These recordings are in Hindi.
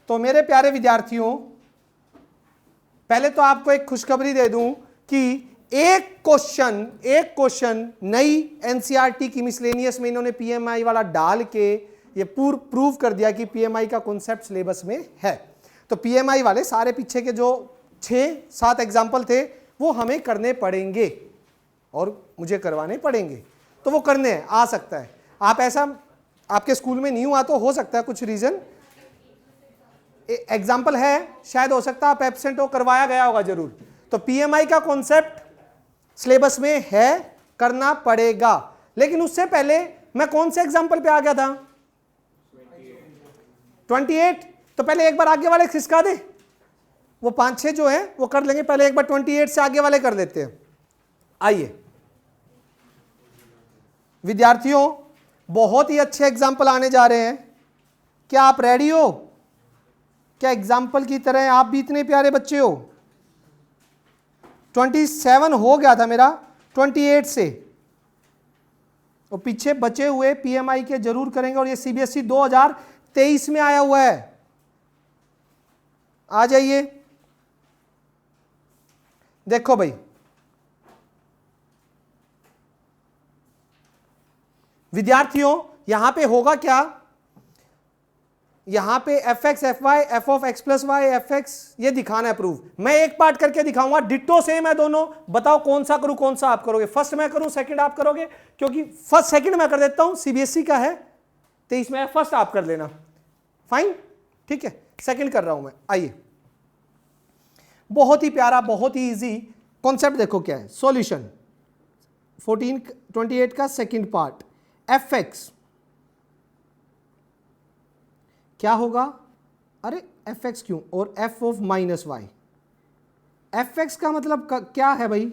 तो मेरे प्यारे विद्यार्थियों, पहले तो आपको एक खुशखबरी दे दूं कि एक क्वेश्चन नई एनसीईआरटी की मिसलेनियस में इन्होंने पीएमआई वाला डाल के ये प्रूव कर दिया कि पीएमआई का कॉन्सेप्ट सिलेबस में है। तो पीएमआई वाले सारे पीछे के जो 6-7 एग्जाम्पल थे वो हमें करने पड़ेंगे और मुझे करवाने पड़ेंगे, तो वो करने हैं। आ सकता है आप ऐसा आपके स्कूल में नहीं हुआ तो हो सकता है कुछ रीजन, एग्जाम्पल है, शायद हो सकता है आप एब्सेंट हो, करवाया गया होगा जरूर। तो पीएमआई का कॉन्सेप्ट सिलेबस में है, करना पड़ेगा। लेकिन उससे पहले मैं कौन से एग्जाम्पल पे आ गया था? 28। तो पहले एक बार आगे वाले खिसका दे, वो 5-6 जो है वो कर लेंगे, पहले एक बार 28 से आगे वाले कर देते हैं। आइए विद्यार्थियों, बहुत ही अच्छे एग्जाम्पल आने जा रहे हैं। क्या आप रेडी हो? क्या एग्जाम्पल की तरह आप भी इतने प्यारे बच्चे हो? 27 हो गया था मेरा 28 से, और पीछे बचे हुए पीएमआई के जरूर करेंगे। और ये सीबीएसई 2023 में आया हुआ है। आ जाइए, देखो भाई, विद्यार्थियों यहां पे होगा क्या? यहां पे F X F Y F of X plus Y F X ये दिखाना है प्रूफ। मैं एक पार्ट करके दिखाऊंगा, डिट्टो सेम है दोनों। बताओ कौन सा करूं, कौन सा आप करोगे? फर्स्ट मैं करूं, सेकंड आप करोगे? क्योंकि फर्स्ट सेकंड मैं कर देता हूं, सीबीएसई का है 23 में, फर्स्ट आप कर लेना। फाइन, ठीक है, सेकंड कर रहा हूं मैं। आइए, बहुत ही प्यारा, बहुत ही इजी कॉन्सेप्ट। देखो क्या है सॉल्यूशन 28 का सेकंड पार्ट। एफ एक्स क्या होगा? अरे एफ एक्स क्यों, और F of minus Y. F X का मतलब क्या है भाई?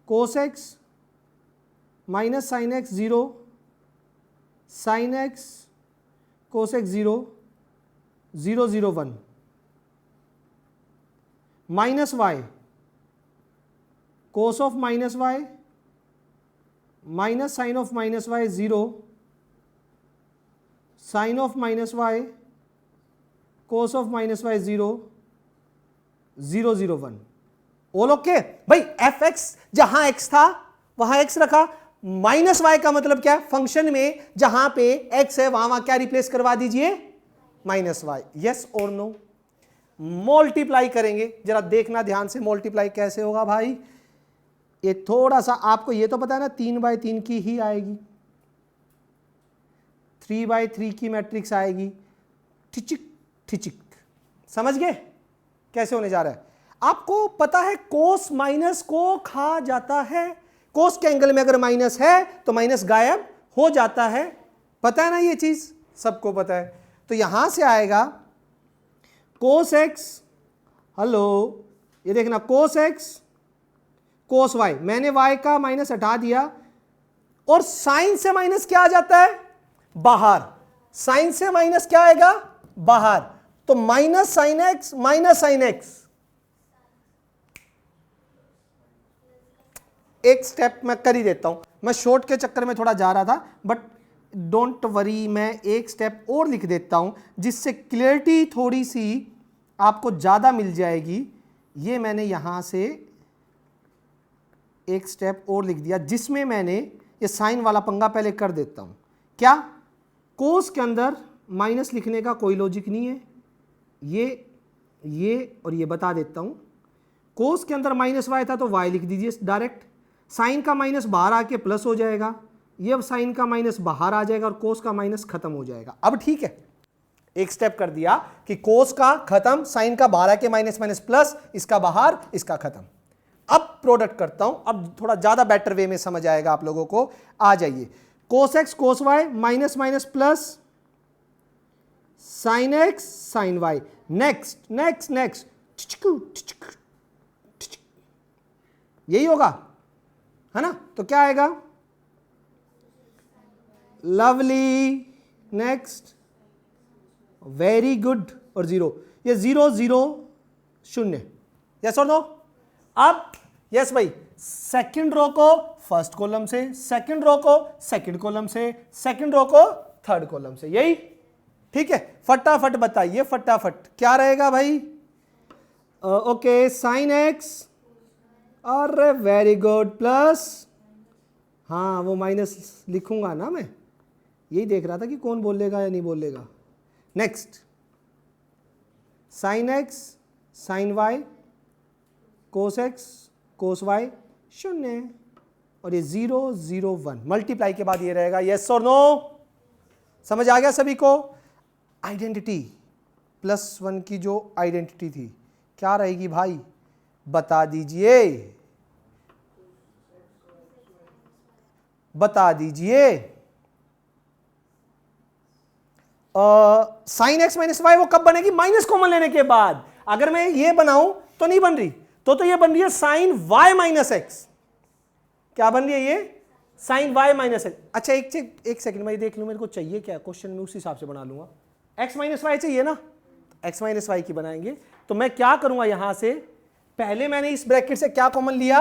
Cos X minus sine X 0, sine x cos X 0, 0 0 1, minus Y cos of minus Y minus sine of minus Y 0, sine of minus Y cos of minus Y 0, 0 0 1। All okay भाई। एफ एक्स जहां एक्स था वहां एक्स रखा, माइनस वाई का मतलब क्या है? फंक्शन में जहां पे एक्स है वहां क्या रिप्लेस करवा दीजिए? Minus Y. यस और नो? मल्टीप्लाई करेंगे, जरा देखना ध्यान से मल्टीप्लाई कैसे होगा भाई। ये थोड़ा सा आपको ये तो पता है ना, 3/3 की ही आएगी, 3/3 की मैट्रिक्स आएगी। ठिचिक ठिचिक, समझ गए कैसे होने जा रहा है? आपको पता है कोस माइनस को खा जाता है। कोस के एंगल में अगर माइनस है तो माइनस गायब हो जाता है, पता है ना, ये चीज सबको पता है। तो यहां से आएगा कोस एक्स, हेलो ये देखना, कोस एक्स कोस वाई, मैंने वाई का माइनस हटा दिया, और साइन से माइनस क्या आ जाता है? बाहर। साइन से माइनस क्या आएगा? बाहर। तो minus sine x minus sine x. एक स्टेप मैं कर ही देता हूं, मैं शॉर्ट के चक्कर में थोड़ा जा रहा था, बट डोंट वरी, मैं एक स्टेप और लिख देता हूं जिससे क्लियरिटी थोड़ी सी आपको ज्यादा मिल जाएगी। ये मैंने यहां से एक स्टेप और लिख दिया जिसमें मैंने ये साइन वाला पंगा पहले कर देता हूं। क्या? कोस के अंदर माइनस लिखने का कोई लॉजिक नहीं है, ये और ये बता देता हूं। कोस के अंदर माइनस वाई था तो वाई लिख दीजिए डायरेक्ट, साइन का माइनस बाहर आके प्लस हो जाएगा, ये साइन का माइनस बाहर आ जाएगा और कोस का माइनस खत्म हो जाएगा। अब ठीक है, एक स्टेप कर दिया कि कोस का खत्म, साइन का बाहर आके माइनस माइनस प्लस, इसका बाहर, इसका खत्म। अब प्रोडक्ट करता हूं, अब थोड़ा ज्यादा बेटर वे में समझ आएगा आप लोगों को। आ जाइए, cos x cos y minus minus plus, sine x sine y. Next next next, यही होगा है ना? तो क्या आएगा? लवली, नेक्स्ट, वेरी गुड, और 0। ये 0 0 0, यस और नो? अब यस भाई, सेकंड रो को फर्स्ट कॉलम से, सेकंड रो को सेकंड कॉलम से, सेकंड रो को थर्ड कॉलम से, यही ठीक है, फटाफट बताइए, फटाफट क्या रहेगा भाई? ओके, साइन एक्स, अरे वेरी गुड, प्लस, हाँ वो माइनस लिखूंगा ना मैं, यही देख रहा था कि कौन बोलेगा या नहीं बोलेगा। Next, sine x sine y cos x cos y शून्य, और ये 0 0 1 मल्टीप्लाई के बाद ये रहेगा, यस और नो? समझ आ गया सभी को? आइडेंटिटी +1 की जो आइडेंटिटी थी क्या रहेगी भाई, बता दीजिए, बता दीजिए। साइन एक्स माइनस वाई वो कब बनेगी? माइनस कॉमन लेने के बाद। अगर मैं ये बनाऊं तो नहीं बन रही, तो ये बन रही है साइन वाई माइनस एक्स। क्या बन रही है ये? Sine Y minus X. अच्छा एक सेकंड मैं देख लूं मेरे को चाहिए क्या क्वेश्चन, में उस हिसाब से बना लूंगा। एक्स माइनस वाई चाहिए ना, एक्स माइनस वाई की बनाएंगे। तो मैं क्या करूंगा, यहां से पहले मैंने इस ब्रैकेट से क्या कॉमन लिया?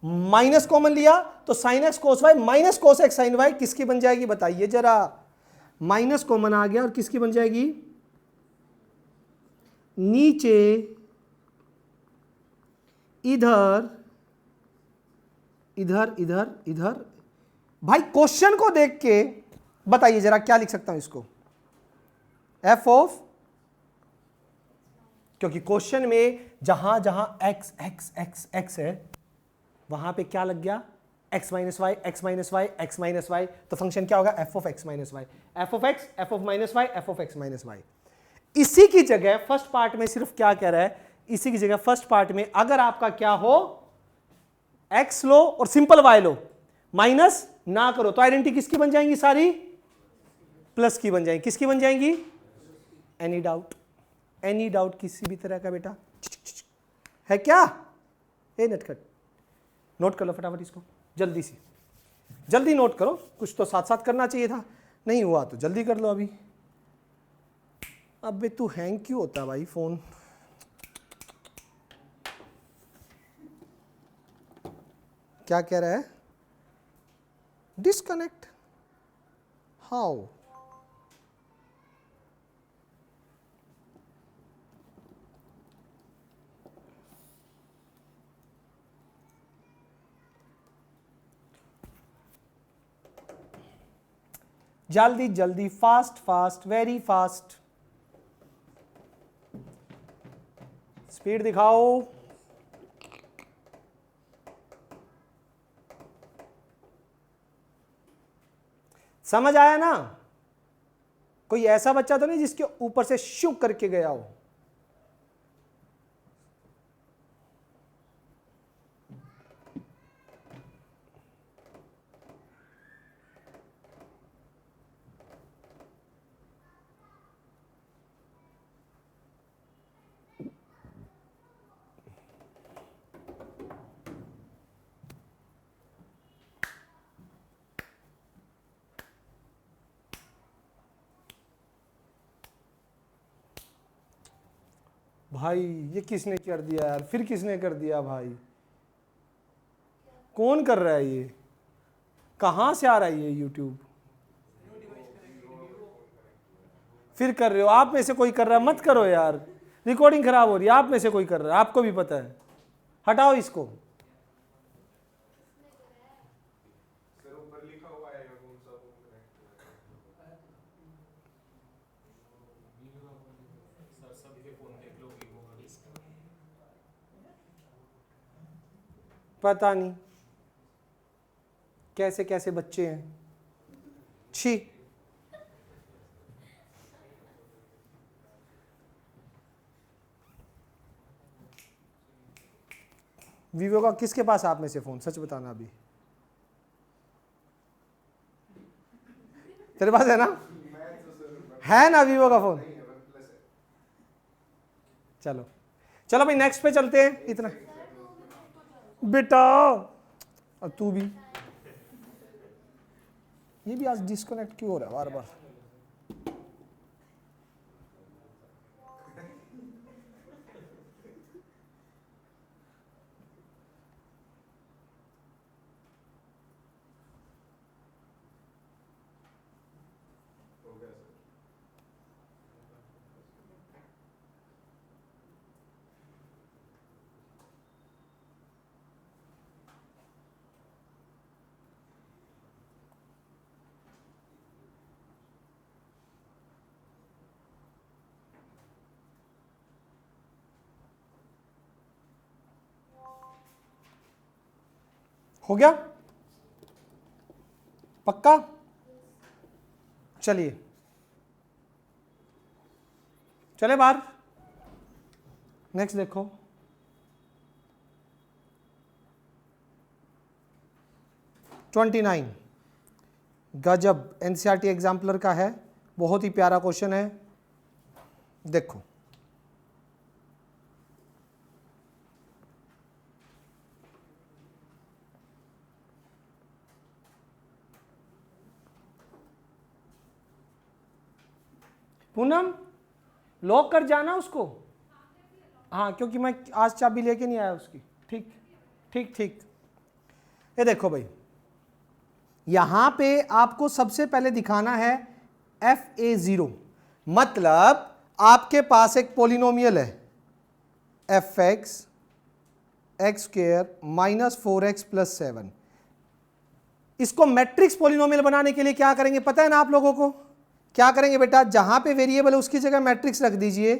माइनस कॉमन लिया, तो sine x cos y minus cos x sine y किसकी बन जाएगी बताइए जरा? माइनस कॉमन आ गया और किसकी बन जाएगी? नीचे इधर इधर इधर इधर। भाई क्वेश्चन को देख के बताइए जरा क्या लिख सकता हूं इसको? एफ ऑफ, क्योंकि क्वेश्चन में जहां जहां एक्स एक्स एक्स एक्स है वहां पे क्या लग गया? X minus Y X minus Y X minus Y, तो फंक्शन क्या होगा? F of X minus Y, F of X F of minus Y F of X minus Y. इसी की जगह फर्स्ट पार्ट में सिर्फ क्या कह रहा है, इसी की जगह फर्स्ट पार्ट में अगर आपका क्या हो, एक्स लो और सिंपल वाई लो, माइनस ना करो, तो आइडेंटिटी किसकी बन जाएंगी? सारी प्लस की बन जाएंगी। किसकी बन जाएंगी? Any doubt? एनी डाउट किसी भी तरह का बेटा है क्या? ए नटखट, नोट कर लो फटाफट इसको, जल्दी से, जल्दी नोट करो, कुछ तो साथ साथ करना चाहिए था, नहीं हुआ तो जल्दी कर लो अभी। अबे तू हैंग क्यों होता भाई फोन? क्या कह रहा है? Disconnect, how? जल्दी जल्दी, fast fast, very fast, speed दिखाओ। समझ आया ना? कोई ऐसा बच्चा तो नहीं जिसके ऊपर से शू करके गया हो? भाई ये किसने कर दिया यार? फिर किसने कर दिया भाई? कौन कर रहा है ये? कहां से आ रहा है ये यूट्यूब? फिर कर रहे हो? आप में से कोई कर रहा है? मत करो यार, रिकॉर्डिंग खराब हो रही है। आप में से कोई कर रहा है, आपको भी पता है, हटाओ इसको। पता नहीं कैसे कैसे बच्चे हैं, छी। वीवो का किसके पास आप में से फोन? सच बताना अभी, तेरे पास है ना? है ना वीवो का फोन? चलो चलो भाई नेक्स्ट पे चलते हैं। इतना बेटा, और तू भी, ये भी आज डिस्कनेक्ट क्यों हो रहा है बार बार? हो गया? पक्का? चलिए चले बाहर। नेक्स्ट देखो, ट्वेंटी 29 गजब, एनसीईआरटी एग्जाम्पलर का है, बहुत ही प्यारा क्वेश्चन है। देखो पूनम, लॉक कर जाना उसको। हाँ, क्योंकि मैं आज चाबी लेके नहीं आया उसकी। ठीक ठीक ठीक। ये देखो भाई, यहां पे आपको सबसे पहले दिखाना है fa0, मतलब आपके पास एक पॉलिनोमियल है fx x square minus 4x plus 7। इसको मैट्रिक्स पॉलिनोमियल बनाने के लिए क्या करेंगे पता है ना आप लोगों को? क्या करेंगे बेटा, जहां पे वेरिएबल है उसकी जगह मैट्रिक्स रख दीजिए,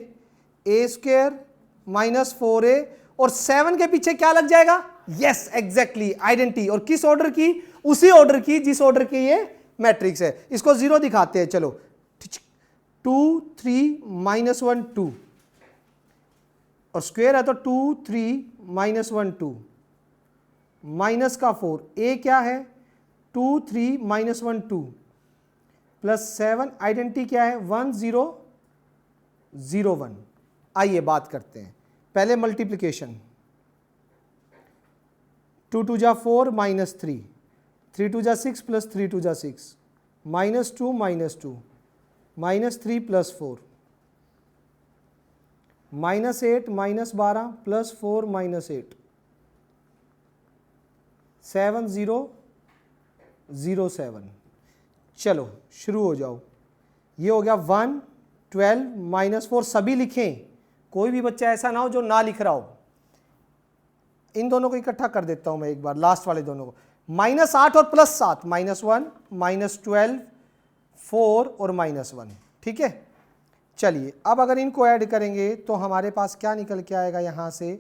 a स्क्वायर माइनस 4a, और 7 के पीछे क्या लग जाएगा? Yes exactly, identity. और किस ऑर्डर की? उसी ऑर्डर की जिस ऑर्डर की ये मैट्रिक्स है। इसको 0 दिखाते हैं, चलो 2 3 माइनस 1 2, और स्क्वायर है तो 2 3 माइनस 1 2, माइनस का 4, a क्या है? 2 3 माइनस 1 2 प्लस 7, आइडेंटिटी क्या है? 1 0 0 1। आइए बात करते हैं, पहले मल्टीप्लिकेशन, 2 2 जा 4 माइनस 3, 3 2 जा 6 प्लस 3 2 जा 6, minus 2 minus 3 plus 4, minus 8 minus 12 plus 4 minus 8, 7 0 0 7। चलो शुरू हो जाओ। ये हो गया 1 12 माइनस 4, सभी लिखें, कोई भी बच्चा ऐसा ना हो जो ना लिख रहा हो। इन दोनों को इकट्ठा कर देता हूं मैं एक बार, लास्ट वाले दोनों को, माइनस 8 और प्लस 7, माइनस 1 माइनस 12 4 और माइनस 1। ठीक है, चलिए अब अगर इनको ऐड करेंगे तो हमारे पास क्या निकल के आएगा? यहां से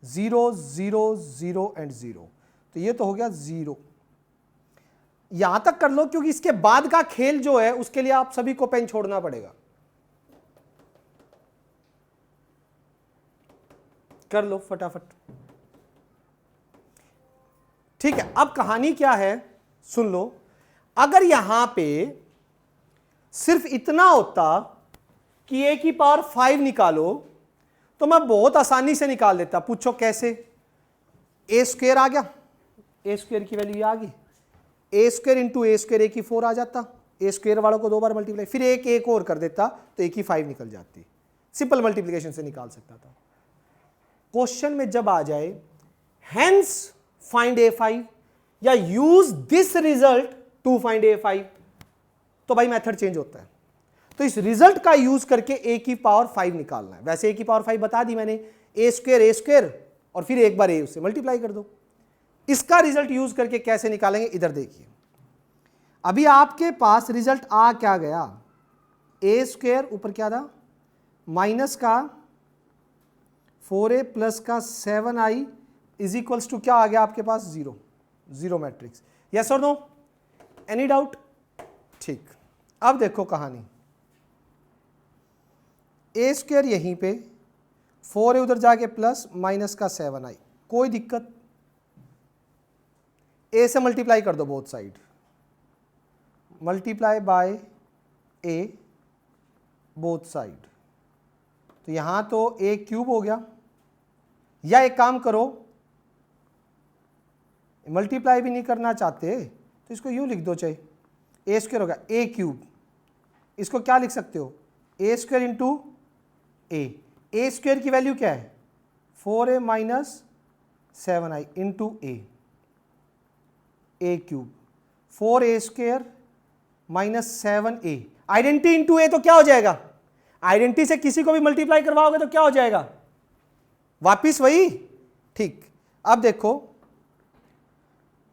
0 0 0 एंड 0, तो ये तो हो गया 0। यहां तक कर लो, क्योंकि इसके बाद का खेल जो है उसके लिए आप सभी को पेन छोड़ना पड़ेगा। कर लो फटाफट। ठीक है, अब कहानी क्या है सुन लो। अगर यहां पे सिर्फ इतना होता कि a की पावर 5 निकालो, तो मैं बहुत आसानी से निकाल देता। पूछो कैसे? a स्क्वायर आ गया, a स्क्वायर की वैल्यू आ गई, a square into a square a की 4 आ जाता, a स्क्वायर वालों को 2 बार मल्टीप्लाई, फिर एक और कर देता तो a की 5 निकल जाती। सिंपल मल्टीप्लिकेशन से निकाल सकता था। क्वेश्चन में जब आ जाए हेंस फाइंड a5 या use this result to find a5, तो भाई मेथड चेंज होता है। तो इस रिजल्ट का यूज करके a की पावर 5 निकालना है। वैसे a की पावर 5 बता दी मैंने, a स्क्वायर और फिर एक बार a उससे मल्टीप्लाई कर दो। इसका रिजल्ट यूज करके कैसे निकालेंगे इधर देखिए। अभी आपके पास रिजल्ट आ क्या गया? a स्क्वायर ऊपर क्या था? माइनस का 4a प्लस का 7i इज इक्वल्स टू क्या आ गया आपके पास? 0 0 मैट्रिक्स। यस और नो? Any doubt? ठीक, अब देखो कहानी। a स्क्वायर यहीं पे, 4a उधर जाके प्लस माइनस का 7i, कोई दिक्कत? a से मल्टीप्लाई कर दो both side, multiply by a both side, तो यहां तो a क्यूब हो गया। या एक काम करो, मल्टीप्लाई भी नहीं करना चाहते तो इसको यूं लिख दो, चाहे a स्क्वायर हो गया a क्यूब, इसको क्या लिख सकते हो? a square into a square की वैल्यू क्या है? 4a minus 7i into a cube, 4a square minus 7a, identity into a, तो क्या हो जाएगा? आइडेंटिटी से किसी को भी मल्टीप्लाई करवाओगे तो क्या हो जाएगा? वापिस वही। ठीक, अब देखो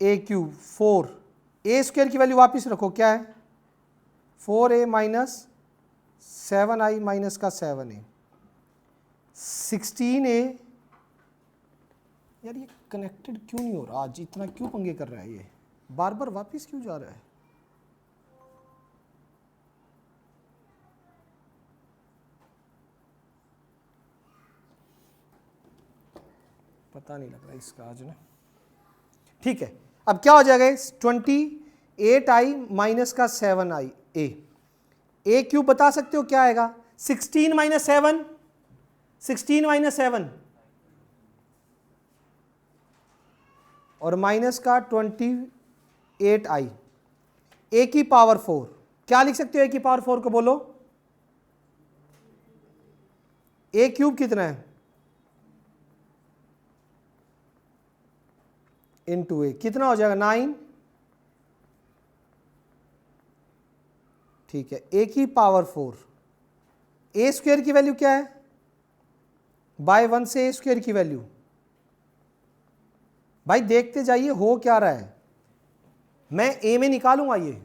a क्यूब 4, a स्क्वायर की वैल्यू वापिस रखो, क्या है? 4a माइनस 7i माइनस का 7a, 16a। यार ये कनेक्टेड क्यों नहीं हो रहा आज, इतना क्यों पंगे कर रहा है ये, बार बार वापस क्यों जा रहा है? पता नहीं लग रहा इसका आज ना। ठीक है, अब क्या हो जाएगा? 28i माइनस का 7i ए क्यूब बता सकते हो क्या आएगा? 16 माइनस 7, 16 माइनस 7 और माइनस का 28i ए की पावर 4। क्या लिख सकते हो ए की पावर 4 को? बोलो। ए क्यूब कितना है? इंटू ए कितना हो जाएगा? 9। ठीक है, ए की पावर 4। ए स्क्वायर की वैल्यू क्या है? बाय 1 से ए स्क्वायर की वैल्यू। भाई देखते जाइए हो क्या रहा है, मैं ए में निकालूंगा, ये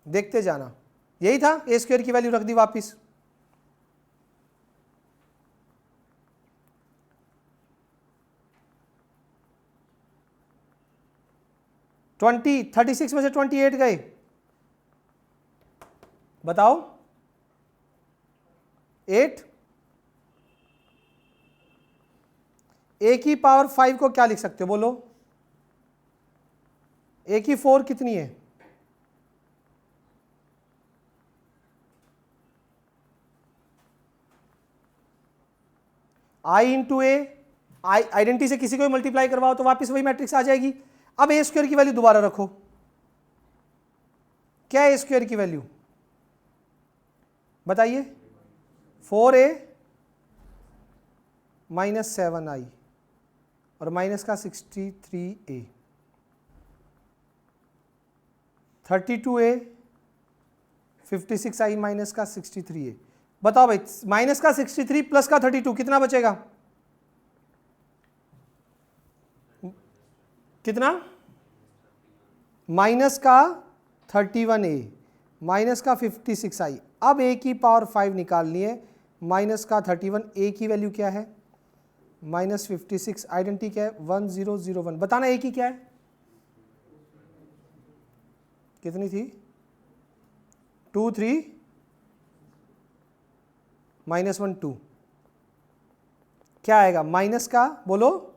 देखते जाना। यही था, ए स्क्वायर की वैल्यू रख दी वापिस। ट्वेंटी 36 में से 28 गए, बताओ। 8। ए की पावर 5 को क्या लिख सकते हो? बोलो। ए की 4 कितनी है? आई इंटू ए, आइडेंटिटी से किसी को भी मल्टीप्लाई करवाओ तो वापस वही मैट्रिक्स आ जाएगी। अब ए स्क्वायर की वैल्यू दोबारा रखो। क्या है ए स्क्वायर की वैल्यू? बताइए। 4a माइनस 7i और माइनस का 63a। 32a 56i माइनस का 63a। बताओ भाई, माइनस का 63 प्लस का 32 कितना बचेगा? कितना? माइनस का 31a माइनस का 56i। अब a की पावर 5 निकालनी है। माइनस का 31, a की वैल्यू क्या है? माइनस 56, आइडेंटिटी क्या है? 1001। बताना a की क्या है? कितनी थी? 2 3 माइनस 1 2। क्या आएगा? माइनस का, बोलो।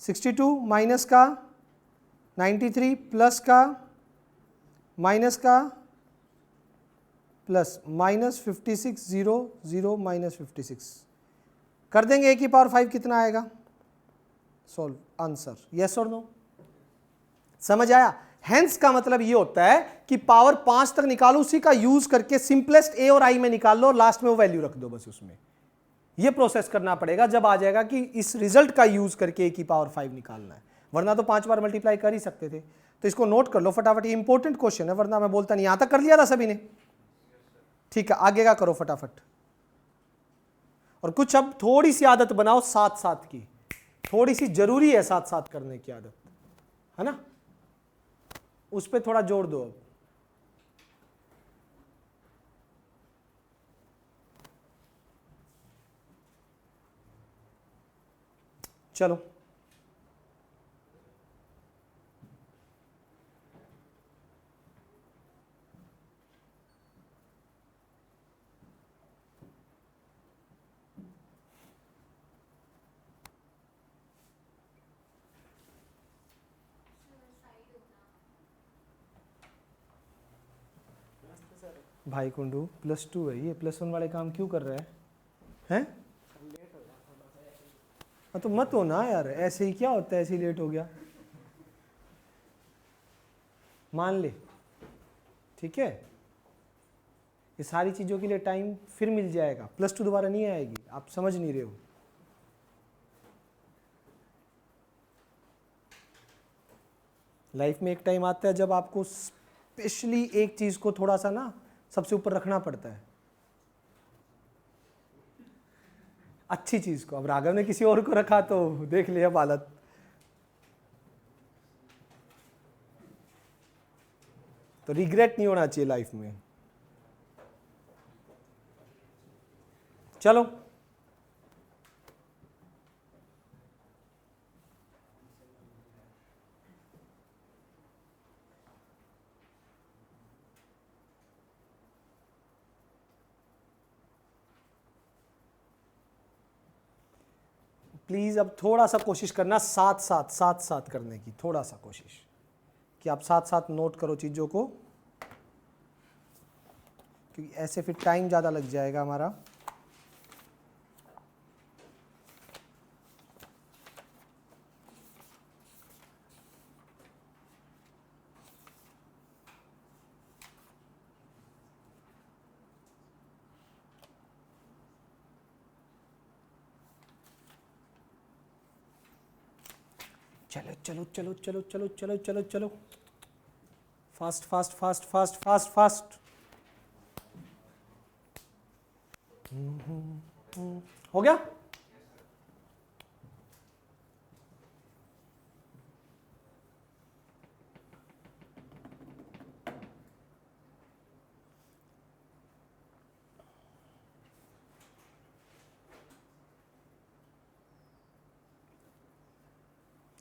62 माइनस का 93 प्लस का माइनस का प्लस माइनस 56 0 0 माइनस 56 कर देंगे। ए की पावर 5 कितना आएगा? Solve answer. यस और नो? समझ आया? हेंस का मतलब ये होता है कि पावर 5 तक निकालो, उसी का यूज करके सिंपलेस्ट ए और आई में निकाल लो और लास्ट में वो वैल्यू रख दो बस उसमें। ये प्रोसेस करना पड़ेगा जब आ जाएगा कि इस रिजल्ट का यूज करके ए की पावर 5 निकालना है, वरना तो 5 बार मल्टीप्लाई कर ही सकते थे। तो इसको नोट कर लो फटाफट, ये इंपॉर्टेंट क्वेश्चन है, वरना मैं बोलता नहीं। यहां तक कर लिया था सभी ने? ठीक है, आगे का करो फटाफट। और कुछ अब थोड़ी सी आदत बनाओ साथ साथ की, थोड़ी सी जरूरी है साथ साथ करने की आदत, है ना? उस पर थोड़ा जोर दो अब। चलो भाई कुंडू +2 है, ये +1 वाले काम क्यों कर रहा है? हैं? तो मत हो ना यार, ऐसे ही क्या होता है, ऐसे ही लेट हो गया, मान ले। ठीक है, ये सारी चीज़ों के लिए टाइम फिर मिल जाएगा, +2 दोबारा नहीं आएगी, आप समझ नहीं रहे हो। लाइफ में एक टाइम आता है जब आपको स्पेशली एक चीज़ को थोड़ा सा ना सबसे ऊपर रखना पड़ता है, अच्छी चीज़ को। अब राघव ने किसी और को रखा तो देख लिया हालत। तो रिग्रेट नहीं होना चाहिए लाइफ में। चलो प्लीज अब थोड़ा सा कोशिश करना साथ साथ करने की, थोड़ा सा कोशिश कि आप साथ साथ नोट करो चीजों को, क्योंकि ऐसे फिर टाइम ज्यादा लग जाएगा हमारा। चलो चलो चलो चलो चलो चलो चलो चलो, fast fast fast fast fast fast. हो गया?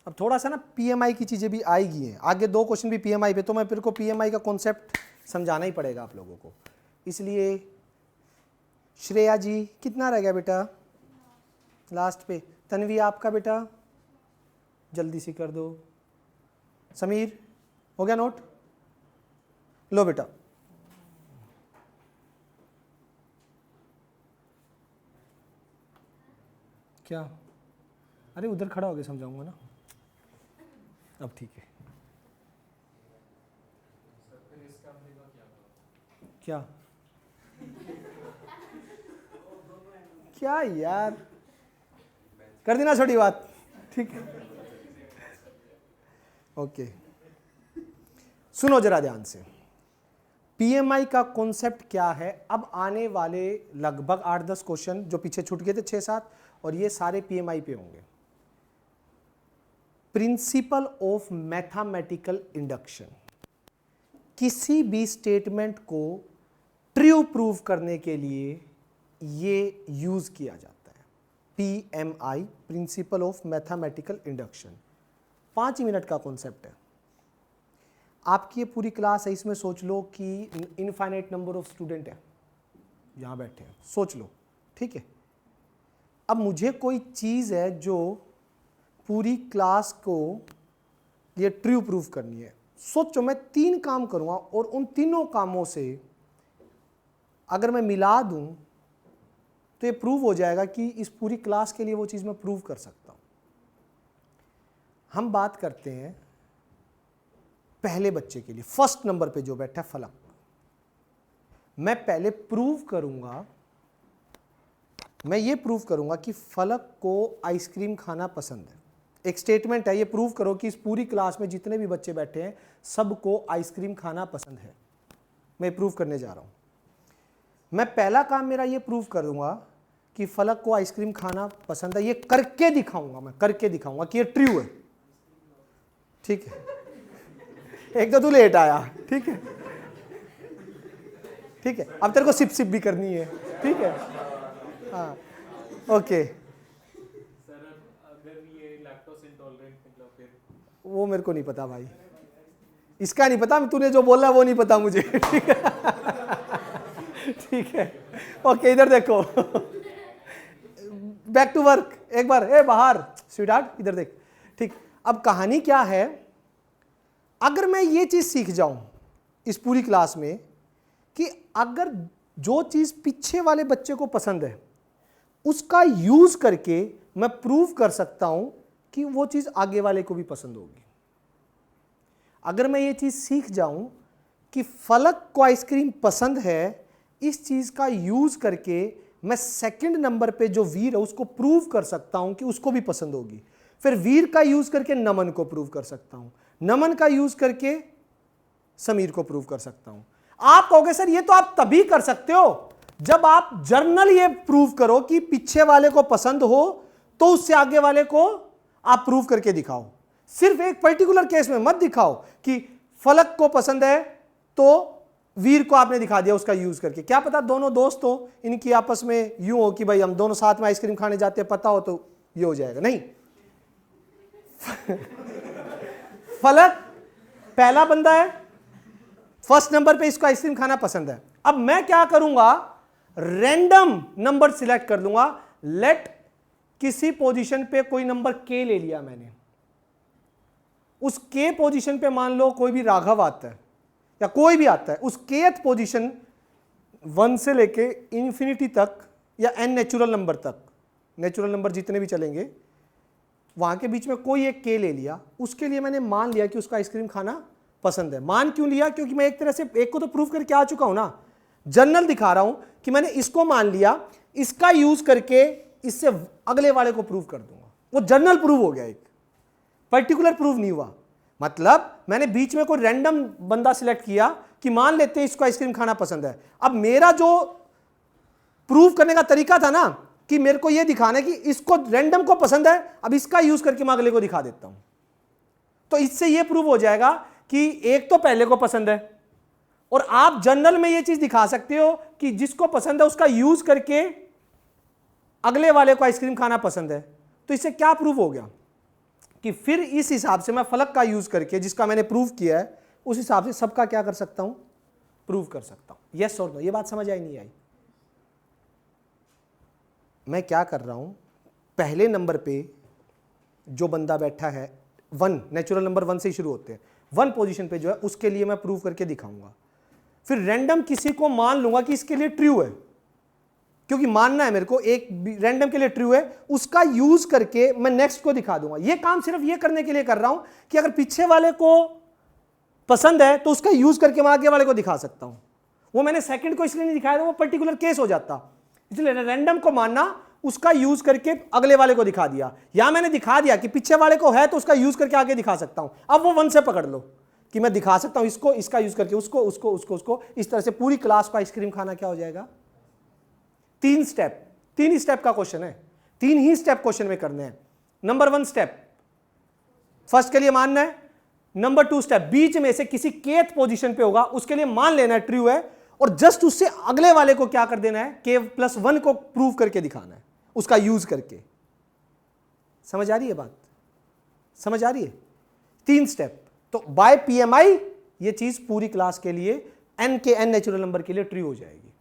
अब थोड़ा सा ना पीएमआई की चीजें भी आएगी हैं, आगे 2 क्वेश्चन भी पीएमआई पे, तो मैं फिर को पीएमआई का कॉन्सेप्ट समझाना ही पड़ेगा आप लोगों को। इसलिए श्रेया जी कितना रह गया बेटा लास्ट पे? तन्वी आपका बेटा जल्दी से कर दो। समीर हो गया नोट? लो बेटा। क्या? अरे उधर खड़ा होके समझाऊंगा ना, अब ठीक है। क्या क्या यार, कर देना छोटी बात, ठीक है। ओके, सुनो जरा ध्यान से, पीएमआई का कॉन्सेप्ट क्या है। अब आने वाले लगभग 8-10 क्वेश्चन जो पीछे छूट गए थे 6-7, और ये सारे पीएमआई पे होंगे। प्रिंसिपल ऑफ मैथमेटिकल इंडक्शन, किसी भी स्टेटमेंट को ट्रू प्रूव करने के लिए ये यूज किया जाता है। PMI, principal of mathematical induction, 5 he minute का कॉन्सेप्ट है। आपकी ये पूरी क्लास है, इसमें सोच लो कि इनफाइनाइट नंबर ऑफ स्टूडेंट है यहां बैठे हैं, सोच लो, ठीक है। अब मुझे कोई चीज है जो पूरी क्लास को ये ट्रू प्रूफ करनी है। सोचो मैं 3 काम करूंगा और उन तीनों कामों से अगर मैं मिला दूं तो ये प्रूव हो जाएगा कि इस पूरी क्लास के लिए वो चीज मैं प्रूव कर सकता हूं। हम बात करते हैं पहले बच्चे के लिए, फर्स्ट नंबर पे जो बैठा है फलक। मैं पहले प्रूव करूंगा, मैं ये प्रूव करूंगा कि फलक को आइसक्रीम खाना पसंद है। एक स्टेटमेंट है, ये प्रूव करो कि इस पूरी क्लास में जितने भी बच्चे बैठे हैं सबको आइसक्रीम खाना पसंद है। मैं प्रूव करने जा रहा हूं। मैं पहला काम मेरा ये प्रूव करूंगा कि फलक को आइसक्रीम खाना पसंद है, ये करके दिखाऊंगा, मैं करके दिखाऊंगा कि ये ट्रू है, ठीक है। एक तो तू लेट आया, ठीक है, ठीक है। अब तेरे को सिप सिप भी करनी है, ठीक है, हाँ, ओके। वो मेरे को नहीं पता भाई, इसका नहीं पता, तूने जो बोला वो नहीं पता मुझे, ठीक है, ठीक है, ओके। इधर देखो, बैक टू वर्क एक बार, ए बाहर स्वीटहार्ट इधर देख, ठीक। अब कहानी क्या है, अगर मैं ये चीज सीख जाऊं इस पूरी क्लास में कि अगर जो चीज पीछे वाले बच्चे को पसंद है उसका यूज करके मैं प्रूव कर सकता हूं कि वो चीज आगे वाले को भी पसंद होगी। अगर मैं ये चीज सीख जाऊं कि फलक को आइसक्रीम पसंद है, इस चीज का यूज करके मैं सेकंड नंबर पे जो वीर है उसको प्रूव कर सकता हूं कि उसको भी पसंद होगी। फिर वीर का यूज करके नमन को प्रूव कर सकता हूं, नमन का यूज करके समीर को प्रूव कर सकता हूं। आप कहोगे सर ये तो आप तभी कर सकते हो जब आप जर्नल ये प्रूव करो कि पीछे वाले को पसंद हो, तो उससे आगे वाले को आप प्रूव करके दिखाओ। सिर्फ एक पर्टिकुलर केस में मत दिखाओ कि फलक को पसंद है तो वीर को आपने दिखा दिया उसका यूज करके। क्या पता दोनों दोस्त हो, इनकी आपस में यूं हो कि भाई हम दोनों साथ में आइसक्रीम खाने जाते हैं, पता हो तो ये हो जाएगा। नहीं, फलक पहला बंदा है, फर्स्ट नंबर पे इसको आइसक्रीम खाना पसंद है। अब मैं क्या करूंगा, रैंडम नंबर सिलेक्ट कर लूंगा, लेट किसी पोजीशन पे कोई नंबर k ले लिया मैंने, उस k पोजीशन पे मान लो कोई भी राघव आता है या कोई भी आता है, उस kth पोजीशन 1 से लेके इन्फिनिटी तक या n नेचुरल नंबर तक, नेचुरल नंबर जितने भी चलेंगे वहां के बीच में कोई एक k ले लिया, उसके लिए मैंने मान लिया कि उसको आइसक्रीम खाना पसंद है। मान क्यों लिया? क्योंकि मैं एक तरह से एक को तो प्रूव करके आ चुका हूं ना, जनरल दिखा रहा हूं कि मैंने इसको मान लिया, इसका यूज करके इससे अगले वाले को प्रूव कर दूंगा। वो जनरल प्रूव हो गया, एक पर्टिकुलर प्रूव नहीं हुआ। मतलब मैंने बीच में कोई रैंडम बंदा सिलेक्ट किया कि मान लेते हैं इसको आइसक्रीम खाना पसंद है। अब मेरा जो प्रूव करने का तरीका था ना कि मेरे को यह दिखाना है कि इसको रैंडम को पसंद है, अब इसका यूज करके मैं अगले को दिखा देता हूं। तो इससे यह प्रूव हो जाएगा कि एक तो पहले को पसंद है, और आप जनरल में यह चीज दिखा सकते हो कि जिसको पसंद है उसका यूज करके अगले वाले को आइसक्रीम खाना पसंद है। तो इससे क्या प्रूव हो गया कि फिर इस हिसाब से मैं फलक का यूज करके जिसका मैंने प्रूव किया है उस हिसाब से सबका क्या कर सकता हूं, प्रूव कर सकता हूं। यस और नो? ये बात समझ आई नहीं आई? मैं क्या कर रहा हूं, पहले नंबर पे जो बंदा बैठा है 1, नेचुरल नंबर 1 से ही शुरू होते हैं, 1 पोजीशन पे जो है उसके लिए मैं प्रूव करके दिखाऊंगा। फिर रैंडम किसी को मान लूंगा कि इसके लिए ट्रू है, क्योंकि मानना है मेरे को, एक रैंडम के लिए ट्रू है, उसका यूज करके मैं नेक्स्ट को दिखा दूंगा। ये काम सिर्फ ये करने के लिए कर रहा हूं कि अगर पीछे वाले को पसंद है तो उसका यूज करके मैं आगे वाले को दिखा सकता हूं। वो मैंने सेकंड को इसलिए नहीं दिखाया था, वो पर्टिकुलर केस हो जाता, इसलिए रैंडम को मानना, उसका यूज करके अगले वाले को दिखा दिया। यहां मैंने दिखा दिया कि पीछे वाले को है तो उसका यूज करके आगे दिखा सकता हूं। अब वो 1 से पकड़ लो कि मैं दिखा सकता हूं इसको, इसका यूज करके उसको, उसको, उसको, उसको, इस तरह से पूरी क्लास को आइसक्रीम खाना क्या हो जाएगा। 3 स्टेप, 3 स्टेप का क्वेश्चन है, 3 ही स्टेप क्वेश्चन में करने हैं। नंबर 1 स्टेप फर्स्ट के लिए मानना है, नंबर 2 स्टेप बीच में से किसी kth पोजीशन पे होगा उसके लिए मान लेना है ट्रू है, और जस्ट उससे अगले वाले को क्या कर देना है, k+1 को प्रूव करके दिखाना है उसका यूज करके। समझ आ रही है बात? समझ आ रही है? 3 स्टेप। तो बाय PMI ये चीज पूरी क्लास के लिए n के n नेचुरल नंबर के लिए ट्रू हो जाएगी।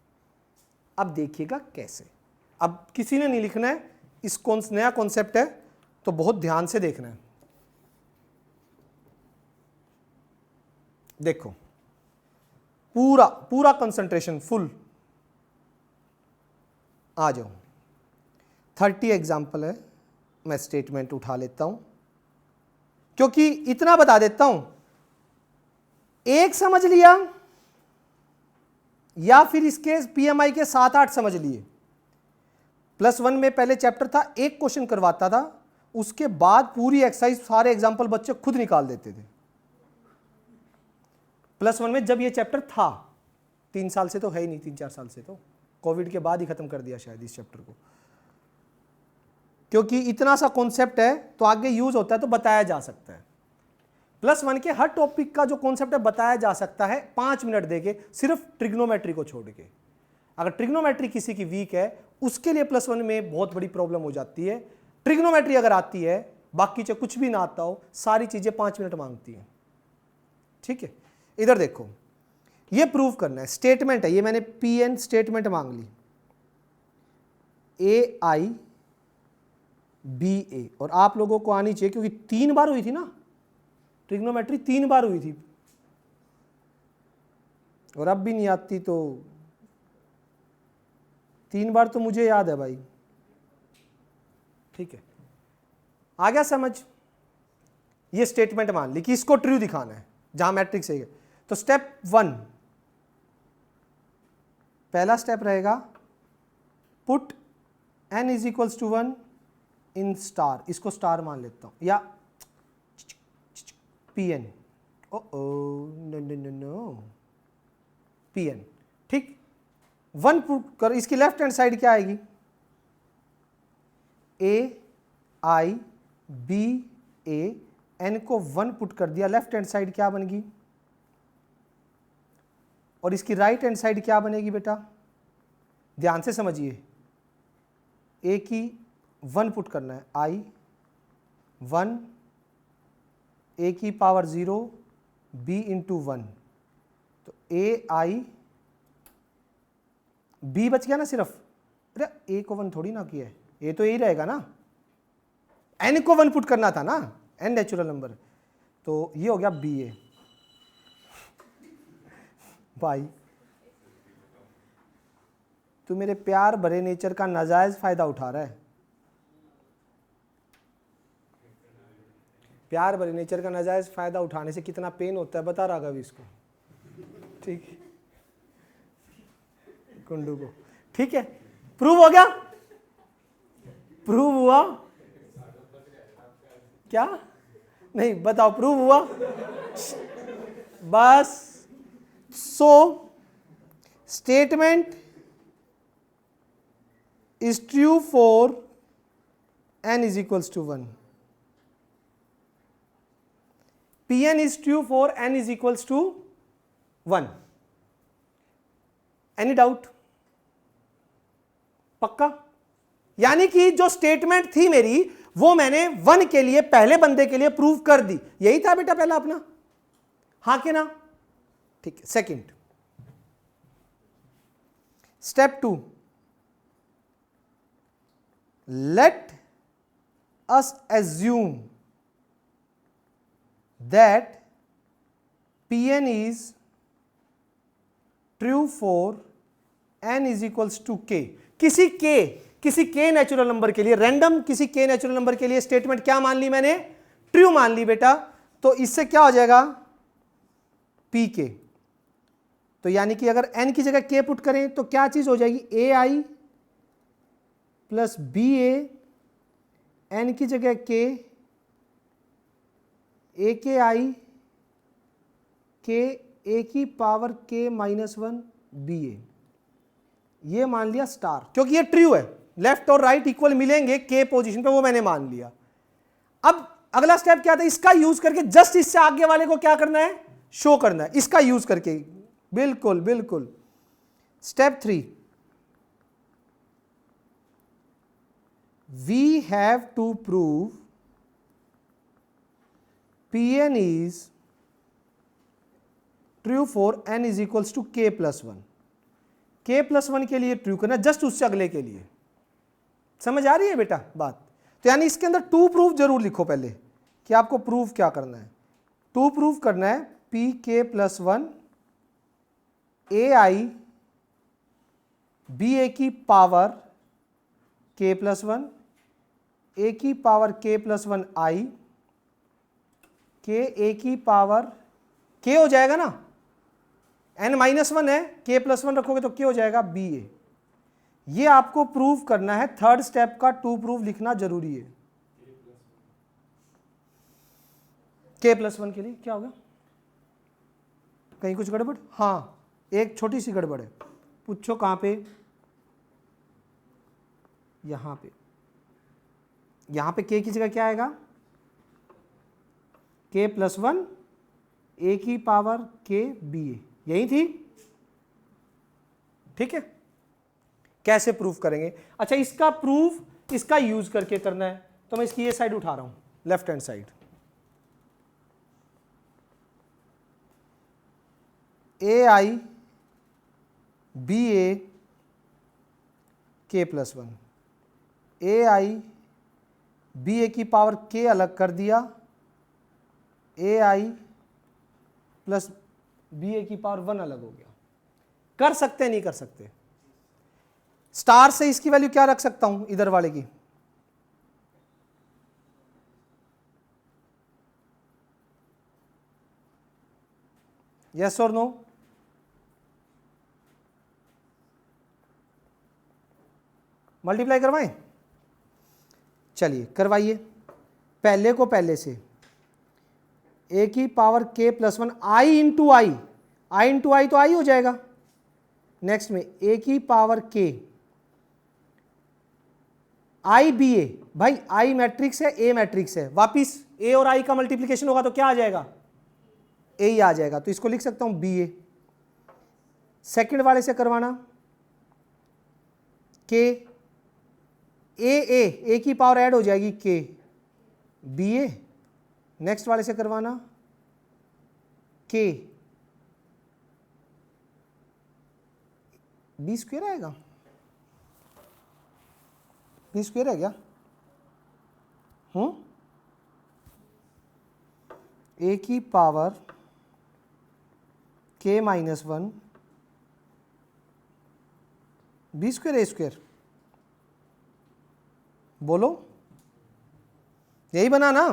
अब देखिएगा कैसे। अब किसी ने नहीं लिखना है, इस नया कॉन्सेप्ट है तो बहुत ध्यान से देखना है। देखो पूरा पूरा कंसंट्रेशन फुल, आ जाओ। 30 एग्जाम्पल है, मैं स्टेटमेंट उठा लेता हूं क्योंकि इतना बता देता हूं, एक समझ लिया या फिर इसके PMI के 7-8 समझ लिए। +1 में पहले चैप्टर था, एक क्वेश्चन करवाता था, उसके बाद पूरी एक्सरसाइज सारे एग्जाम्पल बच्चे खुद निकाल देते थे। +1 में जब ये चैप्टर था, 3 साल से तो है ही नहीं, 3-4 साल से, तो कोविड के बाद ही खत्म कर दिया शायद इस चैप्टर को, क्योंकि इतना सा कॉन्सेप्ट है तो आगे यूज होता है तो बताया जा सकता है। +1 के हर टॉपिक का जो कॉन्सेप्ट है बताया जा सकता है 5 मिनट देके, सिर्फ ट्रिग्नोमेट्री को छोड़ के। अगर ट्रिग्नोमेट्री किसी की वीक है उसके लिए +1 में बहुत बड़ी प्रॉब्लम हो जाती है। ट्रिग्नोमेट्री अगर आती है, बाकी चाहे कुछ भी ना आता हो, सारी चीजें 5 मिनट मांगती हैं। ठीक है, इधर देखो, ये प्रूव करना है, स्टेटमेंट है, ये मैंने PN स्टेटमेंट मांग ली, AIBA, और आप लोगों को आनी चाहिए क्योंकि 3 बार हुई थी ना ट्रिग्नोमेट्री, 3 बार हुई थी, और अब भी नहीं आती तो 3 बार तो मुझे याद है भाई। ठीक है, आ गया समझ? ये स्टेटमेंट मान ली कि इसको ट्रू दिखाना है जहां मैट्रिक्स है। तो स्टेप 1, पहला स्टेप रहेगा पुट n = 1 इन स्टार, इसको स्टार मान लेता हूं, या PN, नो PN। ठीक, 1 पुट कर, इसकी लेफ्ट हैंड साइड क्या आएगी, AIBA, n को 1 पुट कर दिया, लेफ्ट हैंड साइड क्या बन गई, और इसकी राइट हैंड साइड क्या बनेगी बेटा, ध्यान से समझिए। A की 1 पुट करना है, I1, A की पावर 0, B × 1, तो B बच गया ना सिर्फ, अरे A को 1 थोड़ी ना किया है, A तो यही रहेगा ना, एन को 1 पुट करना था ना, एन नेचुरल नंबर, तो ये हो गया बी ए। भाई तू मेरे प्यार भरे नेचर का नाजायज फायदा उठा रहा है। प्यार भरे नेचर का नाजायज फायदा उठाने से कितना पेन होता है बता राघव इसको, ठीक है कुंडू को, ठीक है। प्रूव हो गया, प्रूव हुआ क्या, नहीं बताओ प्रूव हुआ बस। So statement is true for n is equals to 1, Pn is true for n is equals to 1। Any doubt? पक्का? यानी कि जो स्टेटमेंट थी मेरी वो मैंने 1 के लिए, पहले बंदे के लिए प्रूव कर दी। यही था बेटा पहला अपना, हाँ के ना? ठीक है। Second step 2, let us assume that Pn is true for n is equals to k। किसी k नेचुरल नंबर के लिए, रैंडम किसी k नेचुरल नंबर के लिए स्टेटमेंट क्या मान ली मैंने, ट्रू मान ली बेटा। तो इससे क्या हो जाएगा, pk। तो यानी कि अगर n की जगह k पुट करें तो क्या चीज हो जाएगी, ai प्लस ba, n की जगह k, aki k a की पावर k माइनस 1 ba। ये मान लिया स्टार, क्योंकि ये ट्रू है, लेफ्ट और राइट इक्वल मिलेंगे k पोजीशन पे, वो मैंने मान लिया। अब अगला स्टेप क्या था, इसका यूज करके जस्ट इससे आगे वाले को क्या करना है, शो करना है, इसका यूज करके। बिल्कुल बिल्कुल। Step 3, we have to prove Pn is true for n is equals to k plus 1। k plus 1 के लिए ट्रू करना, जस्ट उससे अगले के लिए। समझ आ रही है बेटा बात? तो यानी इसके अंदर टू प्रूफ जरूर लिखो पहले कि आपको प्रूफ क्या करना है। टू प्रूफ करना है पी के प्लस 1 ए आई बी ए की पावर के प्लस 1 ए की पावर के प्लस 1 आई के ए की पावर के हो जाएगा ना, n माइनस 1 है, k प्लस 1 रखोगे तो क्या हो जाएगा, बी ए। ये आपको प्रूव करना है, थर्ड स्टेप का टू प्रूफ लिखना जरूरी है। k प्लस 1 के लिए क्या होगा, कहीं कुछ गड़बड़? हाँ एक छोटी सी गड़बड़ है, पूछो कहां पे, यहां पे। यहां पे k की जगह क्या आएगा, k प्लस 1 a की पावर k बी ए, यही थी। ठीक है, कैसे प्रूफ करेंगे? अच्छा इसका प्रूफ इसका यूज करके करना है, तो मैं इसकी ये साइड उठा रहा हूं, लेफ्ट हैंड साइड। ए आई बी ए के प्लस 1, ए आई बी ए की पावर k अलग कर दिया, ए आई प्लस बी ए की पावर 1 अलग हो गया। कर सकते नहीं कर सकते? स्टार से इसकी वैल्यू क्या रख सकता हूं, इधर वाले की, यस और नो? मल्टीप्लाई करवाएं? चलिए करवाइए। पहले को पहले से, ए की पावर k प्लस 1 आई इंटू आई, आई इंटू आई तो आई हो जाएगा। नेक्स्ट में ए की पावर k आई बी ए, भाई आई मैट्रिक्स है, ए मैट्रिक्स है, वापिस ए और आई का मल्टीप्लीकेशन होगा तो क्या आ जाएगा, ए ही आ जाएगा। तो इसको लिख सकता हूं बी ए। सेकेंड वाले से करवाना के ए की पावर ऐड हो जाएगी के बी ए। नेक्स्ट वाले से करवाना के बी स्क्वायर आएगा, बी स्क्वायर है क्या, ए की power k minus 1 b square a square, बोलो यही बना ना?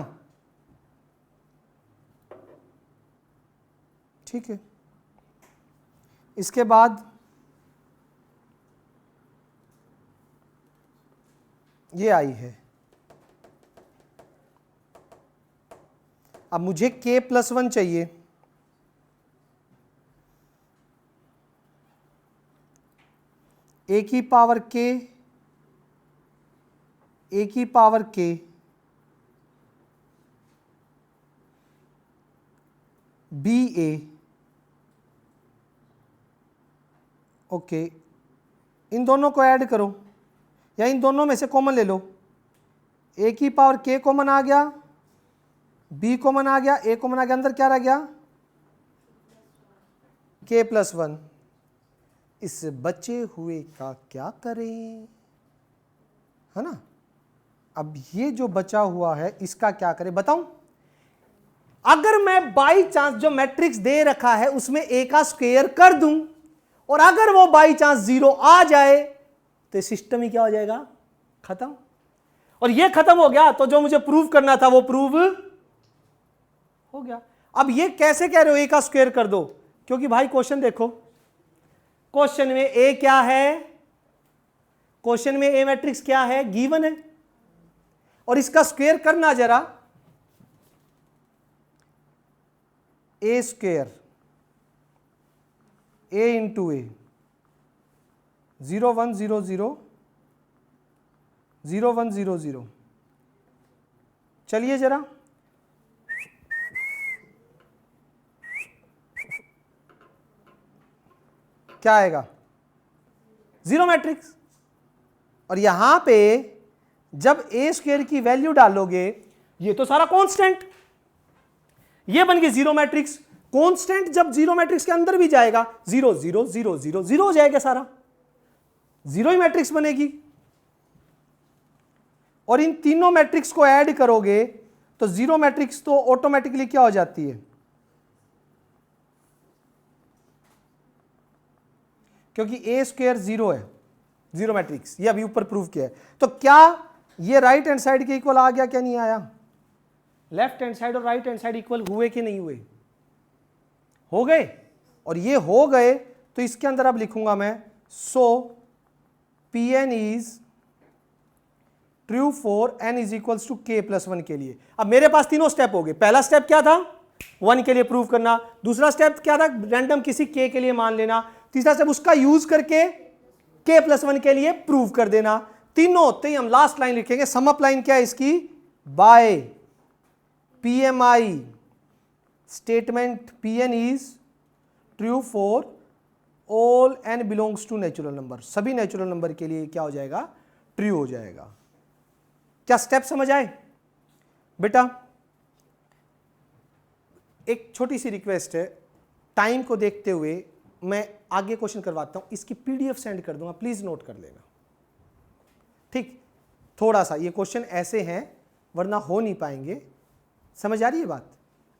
ठीक है, इसके बाद ये आई है। अब मुझे k प्लस 1 चाहिए, a की पावर k, a की पावर k, बी ए, ओके, इन दोनों को ऐड करो या इन दोनों में से कॉमन ले लो। a की पावर k कॉमन आ गया, b कॉमन आ गया, a कॉमन आ गया, अंदर क्या रह गया? k plus 1। इस बचे हुए का क्या करें, है ना? अब ये जो बचा हुआ है इसका क्या करें बताऊं? अगर मैं बाई चांस जो मैट्रिक्स दे रखा है उसमें a का स्क्वायर कर दूं और अगर वो बाई चांस 0 आ जाए तो सिस्टम ही क्या हो जाएगा? खत्म। और ये खत्म हो गया तो जो मुझे प्रूव करना था वो प्रूव हो गया। अब ये कैसे कह रहे हो a का स्क्वायर कर दो? क्योंकि भाई क्वेश्चन देखो, क्वेश्चन में a क्या है? क्वेश्चन में a मैट्रिक्स क्या है? गिवन है। और इसका स्क्वायर करना जरा, a स्क्वायर a इंटू ए 0 1 0 0 0 1 0 0। चलिए जरा, क्या आएगा? 0 मैट्रिक्स। और यहां पे जब a स्क्वायर की वैल्यू डालोगे, ये तो सारा कांस्टेंट, ये बन गई 0 मैट्रिक्स। कांस्टेंट जब 0 मैट्रिक्स के अंदर भी जाएगा 0 0 0 0 0 हो जाएगा, सारा 0 ही मैट्रिक्स बनेगी। और इन तीनों मैट्रिक्स को ऐड करोगे तो 0 मैट्रिक्स तो ऑटोमेटिकली क्या हो जाती है? क्योंकि a स्क्वायर 0 है, 0 मैट्रिक्स, ये अभी ऊपर प्रूव किया है। तो क्या ये राइट हैंड साइड के इक्वल आ गया? क्या नहीं आया? लेफ्ट हैंड साइड और राइट हैंड साइड इक्वल हुए कि नहीं हुए? हो गए। और ये हो गए तो इसके अंदर अब लिखूंगा मैं, so Pn is true for n is equals to k plus 1 के लिए। अब मेरे पास तीनों स्टेप हो गए। पहला स्टेप क्या था? 1 के लिए प्रूव करना। दूसरा स्टेप क्या था? रैंडम किसी k के लिए मान लेना। तीसरा स्टेप उसका यूज करके k प्लस 1 के लिए प्रूव कर देना। तीनों होते ही हम लास्ट लाइन लिखेंगे। सम अप लाइन क्या है इसकी? By PMI statement Pn is true for all n belongs to natural number. सभी नेचुरल नंबर के लिए क्या हो जाएगा? ट्रू हो जाएगा। क्या स्टेप समझ आए बेटा? एक छोटी सी रिक्वेस्ट है, टाइम को देखते हुए मैं आगे क्वेश्चन करवाता हूं, इसकी PDF सेंड कर दूंगा, प्लीज नोट कर लेना, ठीक? थोड़ा सा ये क्वेश्चन ऐसे हैं वरना हो नहीं पाएंगे। समझ आ रही है बात?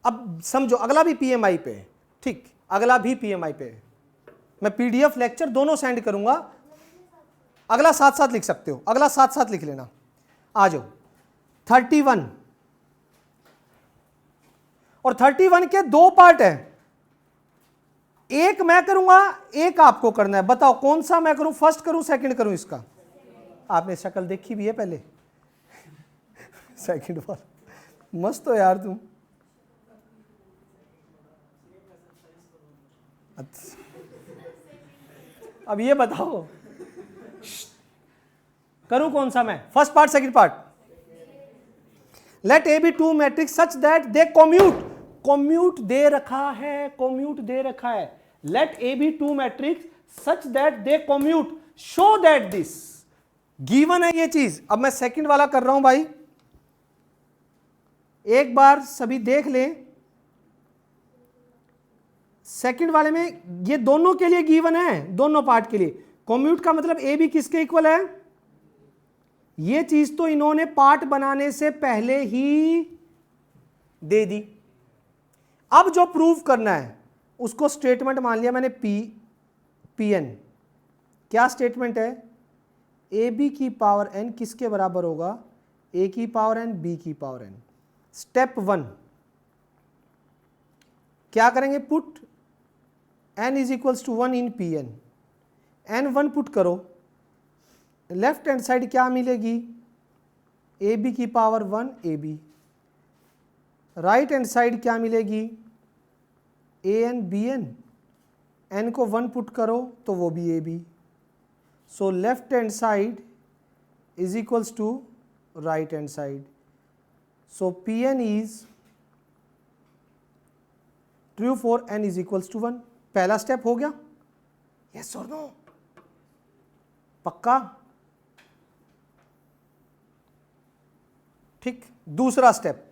अब समझो, अगला भी PMI पे है, ठीक? अगला भी PMI पे है। मैं PDF लेक्चर दोनों सेंड करूंगा। अगला साथ साथ लिख सकते हो, अगला साथ साथ लिख लेना। आ जाओ 31 और 31 के दो पार्ट है, एक मैं करूंगा, एक आपको करना है। बताओ कौन सा मैं करूं? फर्स्ट करूं सेकंड करूं? इसका आपने शक्ल देखी भी है पहले। सेकंड बार मस्त हो यार तुम। अब ये बताओ करूं कौन सा मैं? First part second part? Let A B two matrix such that they commute. Commute दे रखा है, कॉम्यूट दे रखा है। Let A B two matrix such that they commute, show that this. Given है ये चीज। अब मैं सेकंड वाला कर रहा हूं भाई, एक बार सभी देख लें। सेकंड वाले में ये दोनों के लिए गिवन है, दोनों पार्ट के लिए। कॉम्यूट का मतलब ए बी किसके इक्वल है? ये चीज तो इन्होंने पार्ट बनाने से पहले ही दे दी। अब जो प्रूव करना है उसको स्टेटमेंट मान लिया मैंने पी एन। क्या स्टेटमेंट है? ए बी की पावर एन किसके बराबर होगा? ए की पावर एन बी की पावर एन। स्टेप 1 क्या करेंगे? Put n is equals to 1 in P N. N 1 put करो, लेफ्ट हैंड साइड क्या मिलेगी? ए बी की power 1 A B. Right hand side क्या मिलेगी? A N B N. N को 1 पुट करो तो वो भी A B. So left hand side is equals to right hand side. So P N is true for n is equals to 1। पहला स्टेप हो गया, यस और नो? पक्का? ठीक। दूसरा step,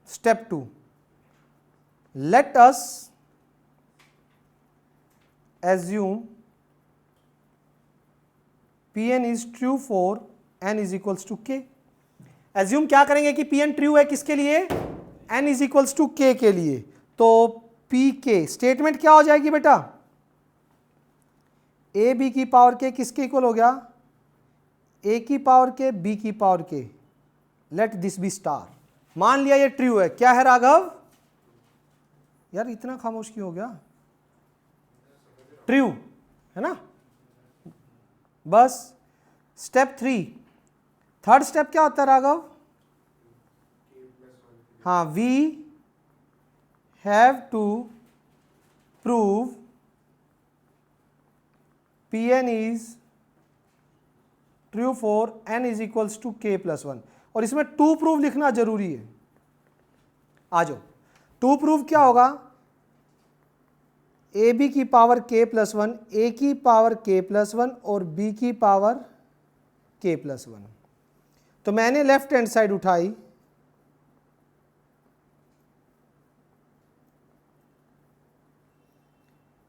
step 2, let us assume Pn is true for n is equals to k। Assume क्या करेंगे कि Pn ट्रू है किसके लिए? n is equals to k के लिए। तो Pk स्टेटमेंट क्या हो जाएगी बेटा? ए बी की पावर k किसके इक्वल हो गया? a की पावर k b की power k। Let this be star. मान लिया ये ट्रू है। क्या है राघव? यार इतना खामोश क्यों हो गया? ट्रू है ना? बस। स्टेप 3, थर्ड स्टेप क्या होता है राघव? हाँ, we have to prove Pn is true for n is equals to k plus 1। और इसमें टू प्रूव लिखना जरूरी है। आ जाओ, टू प्रूव क्या होगा? ए बी की पावर k प्लस 1, ए की पावर k प्लस 1 और b की पावर k प्लस 1। तो मैंने लेफ्ट हैंड साइड उठाई,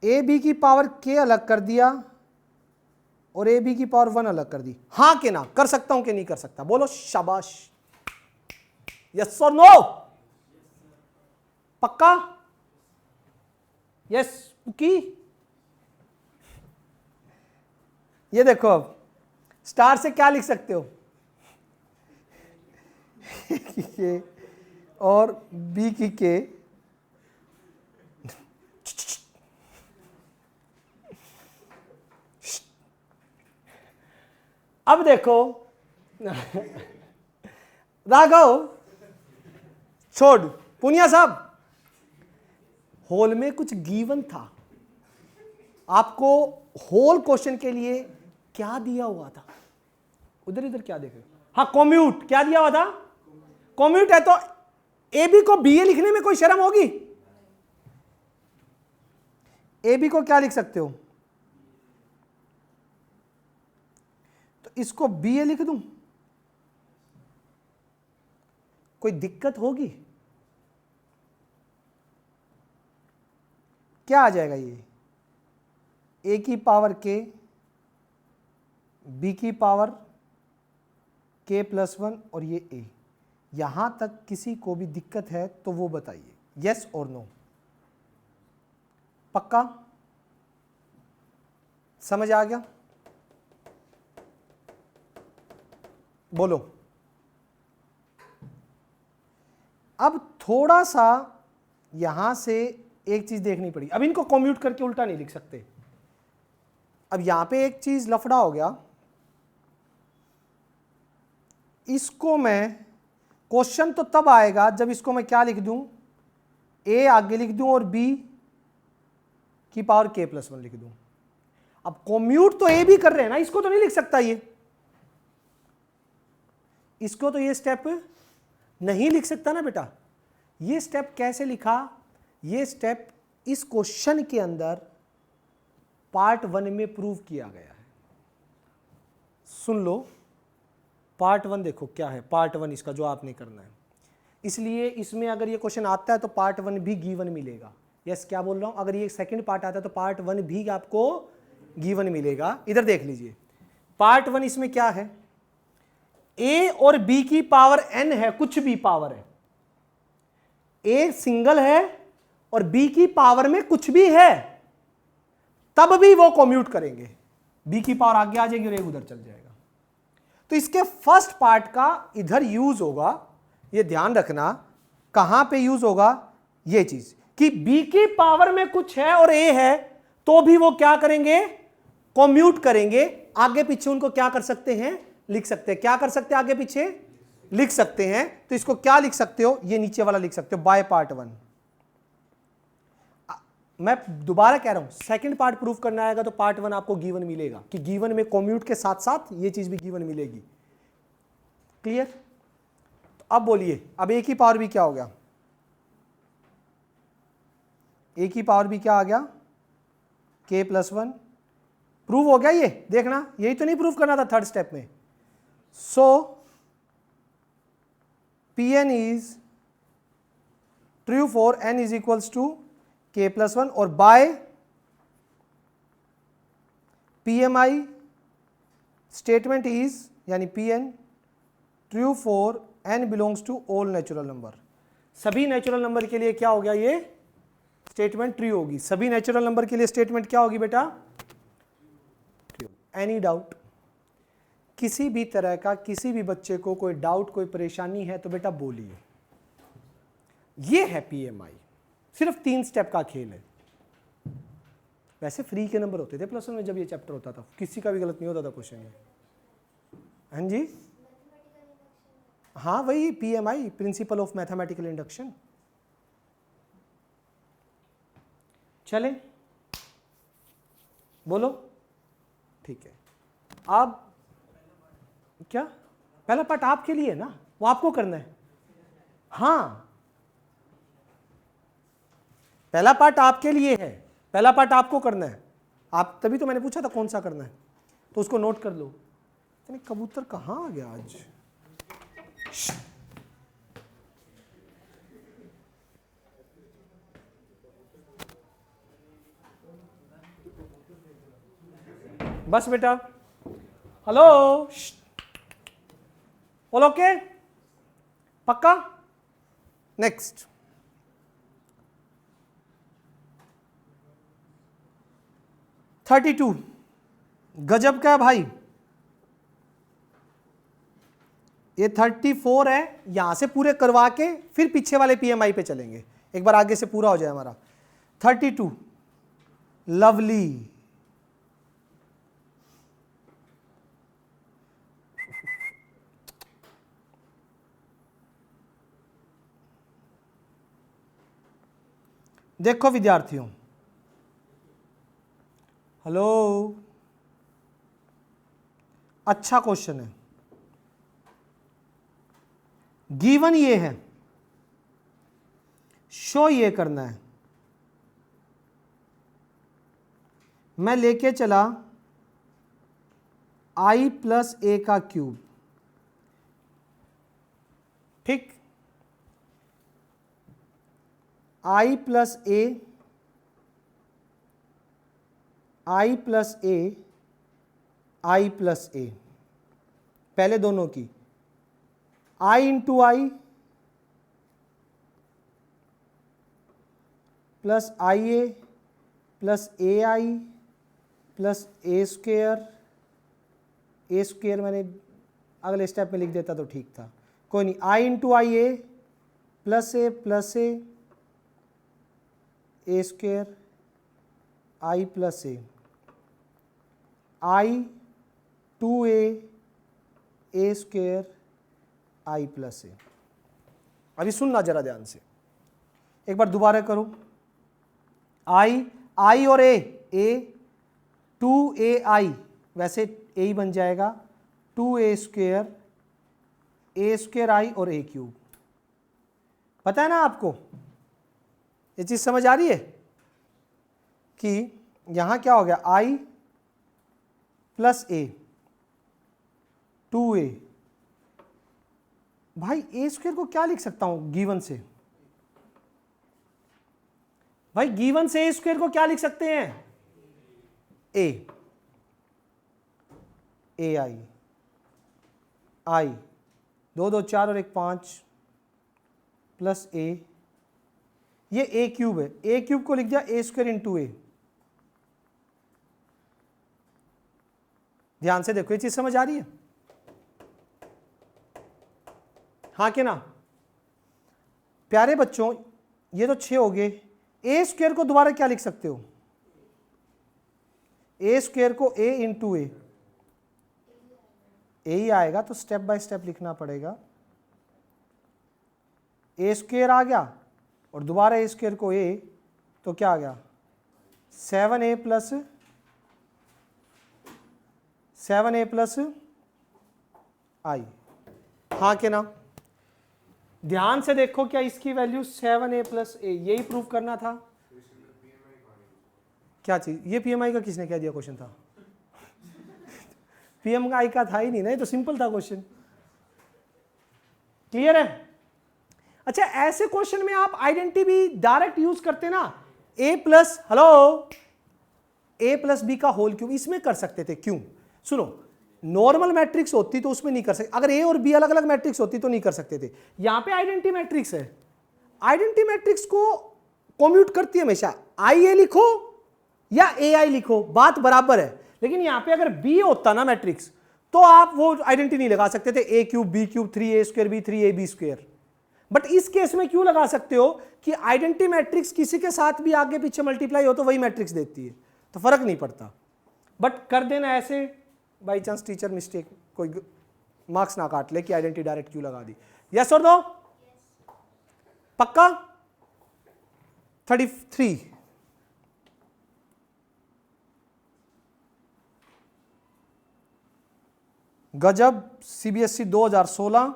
ए बी की पावर k अलग कर दिया और ए बी की पावर 1 अलग कर दी। हाँ के ना? कर सकता हूं कि नहीं कर सकता? बोलो शाबाश। यस और नो? पक्का? यस पुकी? ये देखो, अब स्टार से क्या लिख सकते हो? के और बी की के। अब देखो राघव, छोड़ पुनिया साहब, होल में कुछ गिवन था आपको। होल क्वेश्चन के लिए क्या दिया हुआ था? उधर इधर क्या देख रहे हो? हाँ, कॉम्यूट। क्या दिया हुआ था? कॉम्यूट है तो ए बी को बी ए लिखने में कोई शर्म होगी? ए बी को क्या लिख सकते हो? तो इसको बी ए लिख दूं, कोई दिक्कत होगी? क्या आ जाएगा? ये ए की पावर के, बी की पावर k प्लस 1 और ये a। यहां तक किसी को भी दिक्कत है तो वो बताइए, यस और नो? पक्का? समझ आ गया? बोलो। अब थोड़ा सा यहां से एक चीज देखनी पड़ी। अब इनको कम्यूट करके उल्टा नहीं लिख सकते। अब यहां पे एक चीज लफड़ा हो गया। इसको मैं, क्वेश्चन तो तब आएगा जब इसको मैं क्या लिख दूं? ए आगे लिख दूं और बी की पावर k प्लस 1 लिख दूं। अब कम्यूट तो ए भी कर रहे हैं ना, इसको तो नहीं लिख सकता ये। इसको तो ये स्टेप नहीं लिख सकता ना बेटा। ये स्टेप कैसे लिखा? ये स्टेप इस क्वेश्चन के अंदर पार्ट 1 में प्रूव किया गया है। सुन लो, पार्ट 1 देखो क्या है। पार्ट 1 इसका जो आपने करना है, इसलिए इसमें अगर ये क्वेश्चन आता है तो पार्ट 1 भी गिवन मिलेगा। यस क्या बोल रहा हूं, अगर ये सेकंड पार्ट आता है तो पार्ट 1 भी आपको गिवन मिलेगा। इधर देख लीजिए, पार्ट 1 इसमें क्या है, a और b की पावर n है, कुछ भी पावर है, a सिंगल है और b की पावर में कुछ भी है, तब भी वो कम्यूट करेंगे, b की पावर आगे आ जाएगी और a उधर चल जाएगा। तो इसके फर्स्ट पार्ट का इधर यूज होगा, ये ध्यान रखना, कहां पे यूज होगा, ये चीज कि b की पावर में कुछ है और a है, तो भी वो क्या करेंगे, कम्यूट करेंगे। आगे पीछे उनको क्या कर सकते हैं, लिख सकते हैं। क्या कर सकते हैं, आगे पीछे लिख सकते हैं। तो इसको क्या लिख सकते हो, ये नीचे वाला लिख सकते हो, बाय पार्ट 1। मैं दोबारा कह रहा हूं, सेकंड पार्ट प्रूफ करना आएगा तो पार्ट 1 आपको गिवन मिलेगा, कि गिवन में कम्यूट के साथ साथ ये चीज भी गिवन मिलेगी। क्लियर? तो अब बोलिए, अब a की पावर भी क्या हो गया, a की पावर भी क्या आ गया, k+1। प्रूव हो गया ये, देखना, यही तो नहीं प्रूव करना था थर्ड स्टेप में। So Pn is true for n is equals to k+1 और बाय PMI स्टेटमेंट इज, यानी Pn true for n belongs to all natural number. सभी नेचुरल नंबर के लिए क्या हो गया, ये स्टेटमेंट ट्रू होगी। सभी नेचुरल नंबर के लिए स्टेटमेंट क्या होगी बेटा, ट्रू। एनी डाउट, किसी भी तरह का किसी भी बच्चे को कोई डाउट, कोई परेशानी है तो बेटा बोलिए। ये है PMI, सिर्फ 3 स्टेप का खेल है। वैसे फ्री के नंबर होते थे +1 में जब ये चैप्टर होता था, किसी का भी गलत नहीं होता था क्वेश्चन में। हाँ जी, हाँ वही PMI, principal of mathematical induction. चले बोलो, ठीक है। अब क्या, पहला पार्ट आपके लिए ना, वो आपको करना है। हाँ, पहला पार्ट आपके लिए है, पहला पार्ट आपको करना है। आप, तभी तो मैंने पूछा था कौन सा करना है, तो उसको नोट कर लो। इतने कबूतर कहाँ आ गया आज। बस बेटा, हेलो, बोलो ओके, पक्का। नेक्स्ट, $32 गजब का भाई। ये 34 है, यहां से पूरे करवा के फिर पीछे वाले PMI पे चलेंगे, एक बार आगे से पूरा हो जाए हमारा। 32 लवली। देखो विद्यार्थियों, हेलो, अच्छा क्वेश्चन है। गिवन ये है, शो ये करना है। मैं लेके चला i+a का क्यूब, ठीक, i+a, i+a, i+a, पहले दोनों की, i into I plus IA plus AI plus a square मैंने अगले स्टेप में लिख देता तो ठीक था, कोई नहीं। i into IA plus a square i plus a, i 2a square i plus a। अभी सुनना जरा ध्यान से, एक बार दोबारा करो। i और a 2ai, वैसे a ही बन जाएगा, 2a स्क्वेयर i और a क्यूब। पता है ना आपको, ये चीज समझ आ रही है कि यहां क्या हो गया, i प्लस a 2a। भाई a स्क्वेयर को क्या लिख सकता हूं गिवन से, भाई गिवन से ए स्क्वायर को क्या लिख सकते हैं? ए आई आई 2 2 4 और 1 5 प्लस ए, ये ए क्यूब है, ए क्यूब को लिख दिया ए स्क्वायर इंटू ए। ध्यान से देखो, ये चीज समझ आ रही है? हाँ कि ना? प्यारे बच्चों, ये तो 6 हो गए। ए स्क्वायर को दोबारा क्या लिख सकते हो? ए स्क्वायर को ए इंटू ए ही आएगा, तो स्टेप बाय स्टेप लिखना पड़ेगा। ए स्क्वायर आ गया और दोबारा ए स्क्वायर को ए, तो क्या आ गया? 7a प्लस आई। हाँ कि ना? ध्यान से देखो, क्या इसकी वैल्यू 7a प्लस ए, यही प्रूव करना था? क्या चीज? ये पीएमआई का किसने क्या दिया क्वेश्चन था? पीएमआई का था ही नहीं ना, ये तो सिंपल था क्वेश्चन। क्लियर है? अच्छा, ऐसे क्वेश्चन में आप आइडेंटिटी भी डायरेक्ट यूज करते ना, ए प्लस बी का होल क्यूब, इसमें कर सकते थे। क्यों? सुनो, नॉर्मल मैट्रिक्स होती तो उसमें नहीं कर सकते, अगर ए और बी अलग अलग मैट्रिक्स होती तो नहीं कर सकते थे। यहां पे आइडेंटिटी मैट्रिक्स है, आइडेंटिटी मैट्रिक्स को कॉम्यूट करती है हमेशा, आई ए लिखो या ए आई लिखो, बात बराबर है। लेकिन यहां पे अगर बी होता ना मैट्रिक्स, तो आप वो आइडेंटिटी नहीं लगा सकते थे, A cube B cube 3a square B 3a B square. But इस केस में क्यों लगा सकते हो कि आइडेंटिटी मैट्रिक्स किसी के साथ भी आगे पीछे मल्टीप्लाई हो तो वही मैट्रिक्स देती है, तो फर्क नहीं पड़ता। बट कर देना ऐसे, बाई चांस टीचर मिस्टेक, कोई मार्क्स ना काट ले कि आइडेंटिटी डायरेक्ट क्यों लगा दी। यस और नो? पक्का? 33 गजब सीबीएसई 2016,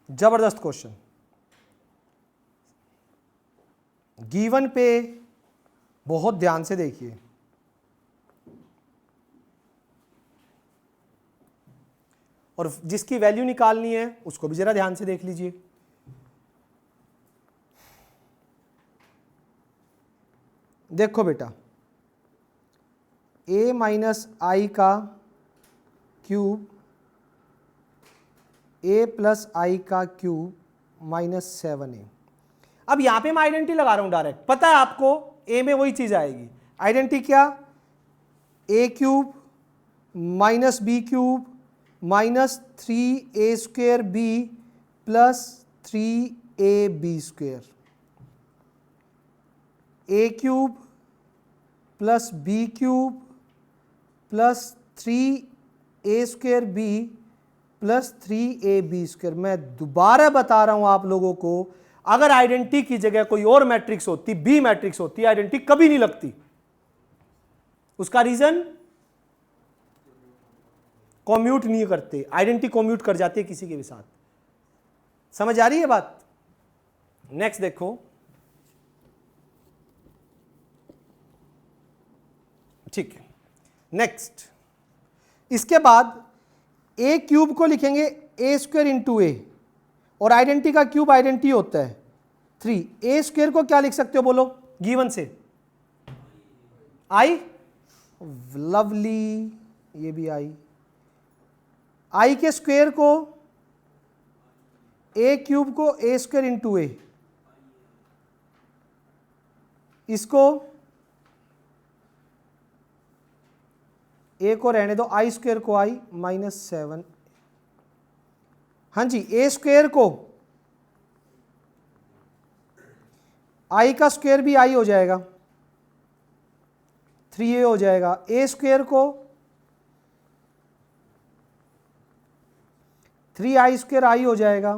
जबरदस्त क्वेश्चन। गिवन पे बहुत ध्यान से देखिए, और जिसकी वैल्यू निकालनी है उसको भी जरा ध्यान से देख लीजिए। देखो बेटा, a माइनस आई का क्यूब a प्लस आई का क्यूब माइनस 7a। अब यहां पे मैं आइडेंटिटी लगा रहा हूं डायरेक्ट, पता है आपको a में वही चीज आएगी। आइडेंटिटी क्या? a cube minus B cube minus 3a square b plus 3ab square, a cube plus B cube plus 3a square b plus 3ab square. मैं दोबारा बता रहा हूं आप लोगों को, अगर आइडेंटिटी की जगह कोई और मैट्रिक्स होती, बी मैट्रिक्स होती, आइडेंटिटी कभी नहीं लगती। उसका रीजन, कॉम्यूट नहीं करते, आइडेंटिटी कॉम्यूट कर जाती है किसी के भी साथ। समझ आ रही है बात? नेक्स्ट देखो, ठीक है। नेक्स्ट, इसके बाद ए क्यूब को लिखेंगे ए स्क्वायर इंटू ए, और आइडेंटिटी का क्यूब आइडेंटिटी होता है 3। ए स्क्वायर को क्या लिख सकते हो बोलो गिवन से? आई, लवली, ये भी आई के स्क्वायर को, ए क्यूब को ए स्क्वायर इंटू ए, इसको ए को रहने दो, आई स्क्वायर को आई माइनस 7। हाँ जी, ए स्क्वायर को, आई का स्क्वायर भी आई हो जाएगा, 3a हो जाएगा। ए स्क्वायर को 3i स्क्वायर आई हो जाएगा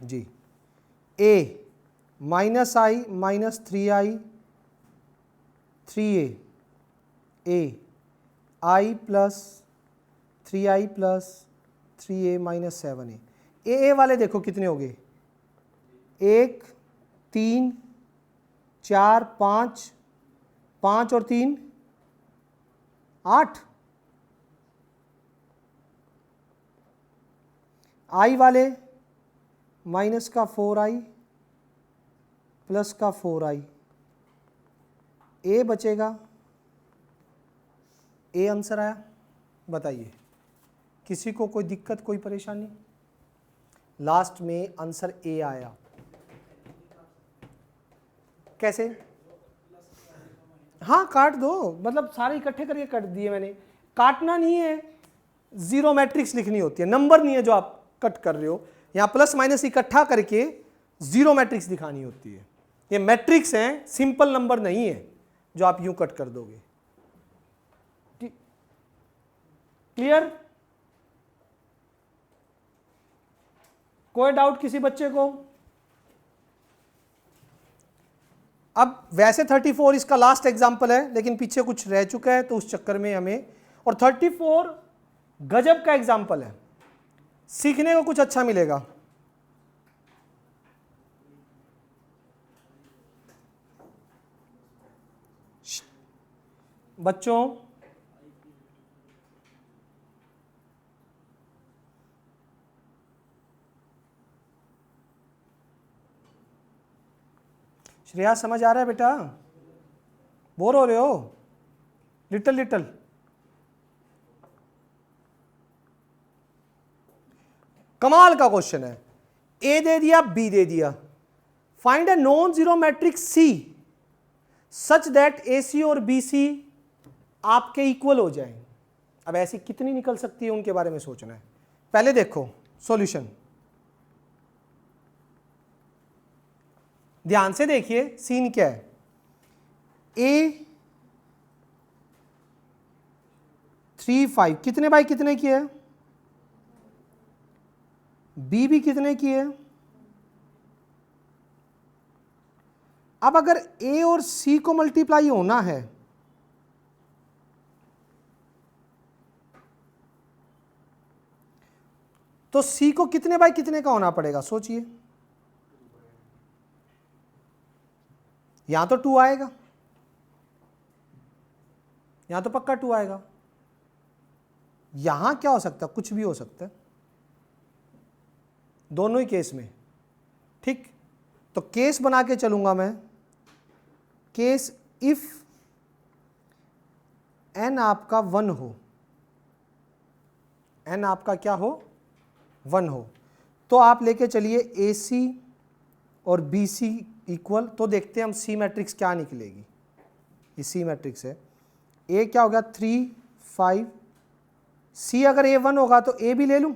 जी। a minus I minus 3i 3a, a I plus 3i plus 3a minus 7a। ए वाले देखो कितने हो गए, 1 3 4 5, 5 और 3 8। आई वाले माइनस का 4i प्लस का 4i, ए बचेगा, ए आंसर आया। बताइए किसी को कोई दिक्कत, कोई परेशानी? लास्ट में आंसर ए आया। कैसे? हाँ काट दो, मतलब सारे इकट्ठे करके काट दिए मैंने। काटना नहीं है, जीरो मैट्रिक्स लिखनी होती है, नंबर नहीं है जो आप कट कर रहे हो। यहां प्लस माइनस इकट्ठा करके जीरो मैट्रिक्स दिखानी होती है। ये मैट्रिक्स हैं, सिंपल नंबर नहीं है जो आप यूं कट कर दोगे। क्लियर? कोई डाउट किसी बच्चे को? अब वैसे 34 इसका लास्ट एग्जांपल है, लेकिन पीछे कुछ रह चुका है तो उस चक्कर में हमें, और 34 गजब का एग्जांपल है, सीखने को कुछ अच्छा मिलेगा। बच्चों श्रेया समझ आ रहा है बेटा? बोर हो रहे हो? लिटिल लिटिल कमाल का क्वेश्चन है। ए दे दिया, बी दे दिया, find a non zero matrix C such that A C और बी सी आपके इक्वल हो जाएं। अब ऐसी कितनी निकल सकती है उनके बारे में सोचना है। पहले देखो सॉल्यूशन, ध्यान से देखिए सीन क्या है। ए 3 5 कितने बाई कितने की है, बी भी कितने की है। अब अगर ए और सी को मल्टीप्लाई होना है तो सी को कितने बाई कितने का होना पड़ेगा, सोचिए। यहां तो 2 आएगा, यहां तो पक्का 2 आएगा। यहां क्या हो सकता है, कुछ भी हो सकता है, दोनों ही केस में। ठीक, तो केस बना के चलूंगा मैं। केस इफ एन आपका 1 हो, एन आपका क्या हो, 1 हो, तो आप लेके चलिए ए सी और बी सी इक्वल। तो देखते हैं हम सी मैट्रिक्स क्या निकलेगी। ये सी मैट्रिक्स है। ए क्या हो गया 3 5, सी अगर ए 1 होगा तो ए भी ले लूं,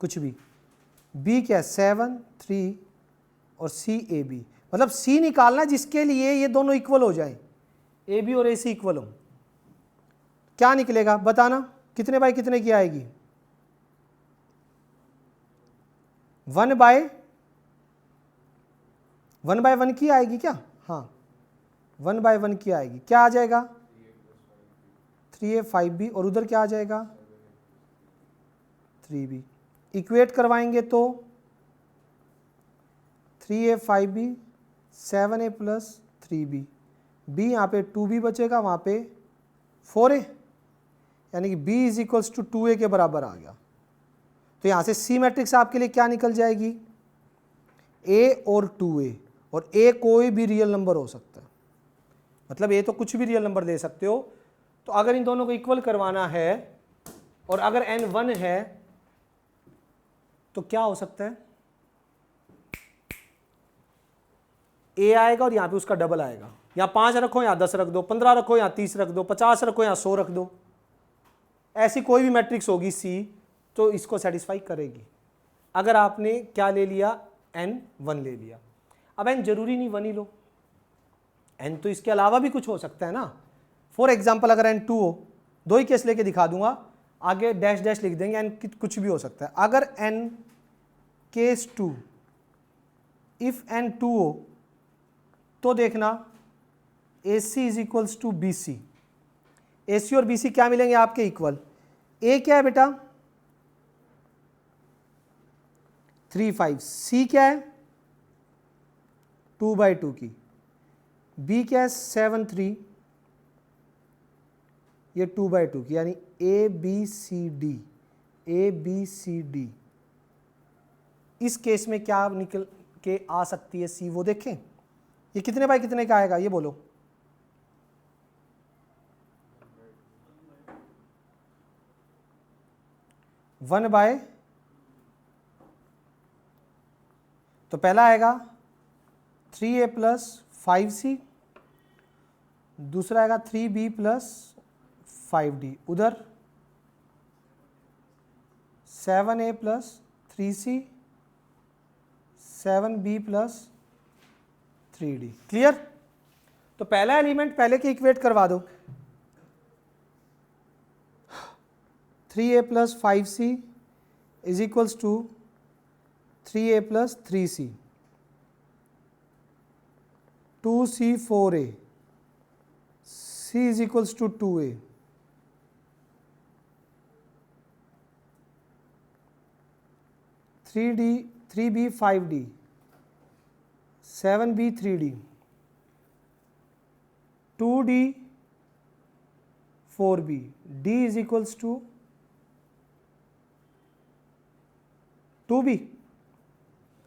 कुछ भी। बी क्या है 7 3 और सी ए बी, मतलब सी निकालना जिसके लिए ये दोनों इक्वल हो जाएं, ए बी और ए सी इक्वल हो। क्या निकलेगा बताना, कितने बाई कितने की आएगी? 1 बाय 1 की आएगी क्या? हाँ 1 बाय 1 की आएगी। क्या आ जाएगा 3a 5b, और उधर क्या आ जाएगा 3b। इक्वेट करवाएंगे तो 3a 5b 7a plus 3b, b यहाँ पे 2b बचेगा, वहाँ पे 4a, यानी कि b is equals to 2a के बराबर आ गया। तो यहाँ से सी मैट्रिक्स आपके लिए क्या निकल जाएगी, a और 2a, और a कोई भी रियल नंबर हो सकता है, मतलब a तो कुछ भी रियल नंबर दे सकते हो। तो अगर इन दोनों को इक्वल करवाना है और अगर n 1 है तो क्या हो सकता है, a आएगा और यहाँ पे उसका डबल आएगा। यहाँ 5 रखो, यहाँ 10 रख दो, 15 रखो, यहाँ 30 रख दो, 50 रखो, यहाँ 100 रख दो। ऐसी कोई भी मैट्रिक्स होगी सी तो इसको सेटिस्फाई करेगी। अगर आपने क्या ले लिया, n 1 ले लिया। अब n जरूरी नहीं 1 ही लो, n तो इसके अलावा भी कुछ हो सकता है ना। फॉर एग्जाम्पल अगर n 2 हो, दो ही केस लेके दिखा दूंगा, आगे डैश डैश लिख देंगे, n कुछ भी हो सकता है। अगर n केस 2, इफ n 2 हो तो देखना AC is equals to BC, AC और BC क्या मिलेंगे आपके इक्वल। A क्या है बेटा 3 5, C क्या है 2 बाई 2 की, B क्या है 7 3, ये 2 बाई 2 की, यानी A B C D, A B C D इस केस में क्या निकल के आ सकती है सी, वो देखें। ये कितने बाय कितने का आएगा ये बोलो। वन बाय, तो पहला आएगा 3a प्लस 5c, दूसरा आएगा 3b प्लस 5d, उधर 7a plus 3c, 7b plus 3d। Clear? तो पहला एलिमेंट पहले के इक्वेट करवा दो, 3a plus 5c is equals to 3a plus 3c, 2c 4a, c is equals to 2a, 3d 3b 5d, 7b 3d, 2d 4b, d is equals to 2b,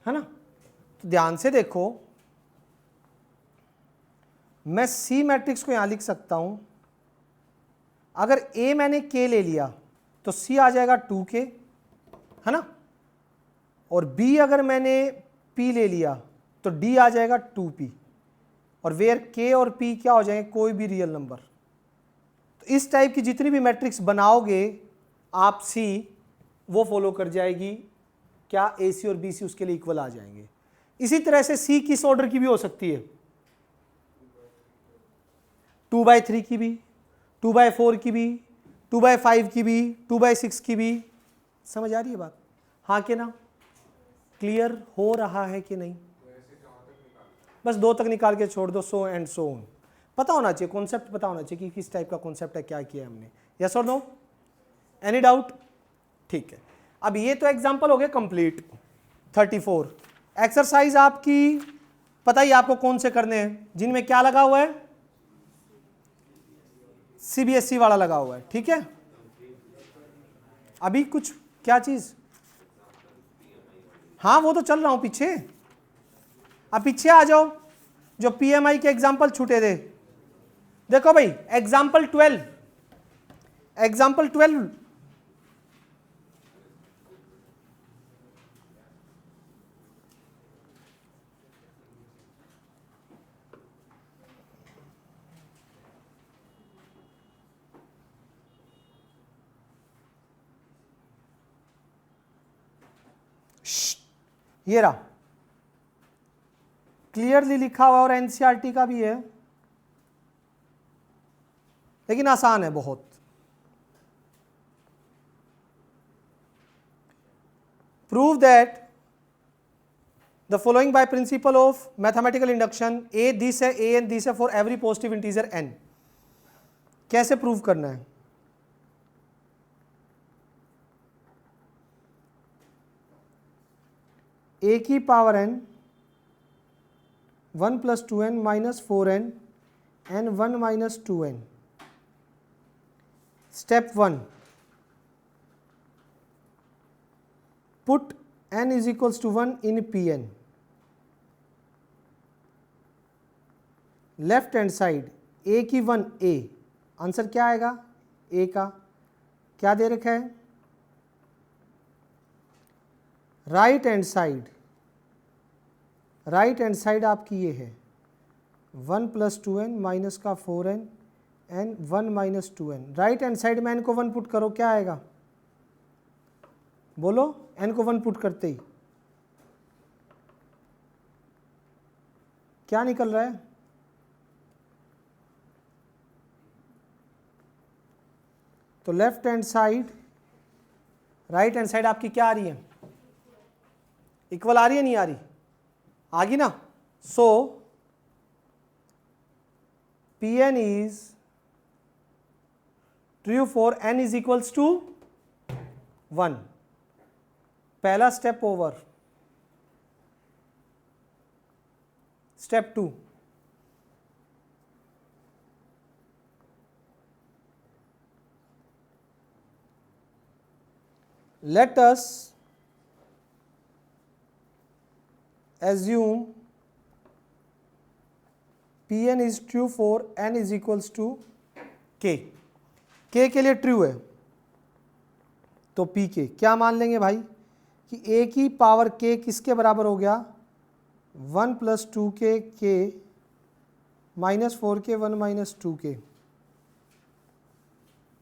है ना? तो ध्यान से देखो, मैं सी मैट्रिक्स को यहां लिख सकता हूं, अगर ए मैंने के ले लिया तो सी आ जाएगा 2k, है ना? और बी अगर मैंने पी ले लिया तो डी आ जाएगा 2p, और वेयर के और पी क्या हो जाएंगे, कोई भी रियल नंबर। तो इस टाइप की जितनी भी मैट्रिक्स बनाओगे आप सी, वो फॉलो कर जाएगी क्या, ए सी और बी सी उसके लिए इक्वल आ जाएंगे। इसी तरह से सी किस ऑर्डर की भी हो सकती है, 2/3 की भी, 2/4 की भी, 2/5 की भी, 2/6 की भी। समझ आ रही है बात? हाँ कि ना? क्लियर हो रहा है कि नहीं? बस 2 तक निकाल के छोड़ दो, सो एंड सो ऑन। पता होना चाहिए, कॉन्सेप्ट पता होना चाहिए कि किस टाइप का कॉन्सेप्ट है, क्या किया हमने। यस और नो? Any doubt? ठीक है, अब ये तो एग्जांपल हो गए कंप्लीट। 34 एक्सरसाइज आपकी पता ही आपको कौन से करने हैं, जिनमें क्या लगा हुआ है, सीबीएसई वाला लगा हुआ है, ठीक है? अभी कुछ क्या चीज, हाँ वो तो चल रहा हूं पीछे, अब पीछे आ जाओ, जो पीएमआई के एग्जाम्पल छूटे थे। देखो भाई एग्जाम्पल 12, एग्जाम्पल 12 ये रहा, क्लियरली लिखा हुआ और एनसीईआरटी का भी है, लेकिन आसान है बहुत। Prove that the following by principle of mathematical induction, A this है, ए एंड दिस है for every positive integer N. कैसे प्रूव करना है? ए की power n 1 plus 2n minus 4n n 1 minus 2n। Step 1, put n is equals to 1 in Pn। Left hand side a की 1a, आंसर क्या आएगा a का, क्या दे रखा है? Right hand side, right hand side आपकी ये है 1 प्लस 2n माइनस का 4n n 1 minus 2n। Right hand side में n को 1 पुट करो, क्या आएगा बोलो? n को 1 पुट करते ही क्या निकल रहा है? तो left hand side, right hand side आपकी क्या आ रही है, इक्वल आ रही है, नहीं आ रही? आ गई ना? So Pn is true for n is equals to 1। पहला स्टेप over. Step 2, let us assume Pn is true for n is equals to k, k के लिए ट्रू है तो पी के क्या मान लेंगे भाई कि a की पावर k किसके बराबर हो गया 1 + 2k k -4k 1 - 2k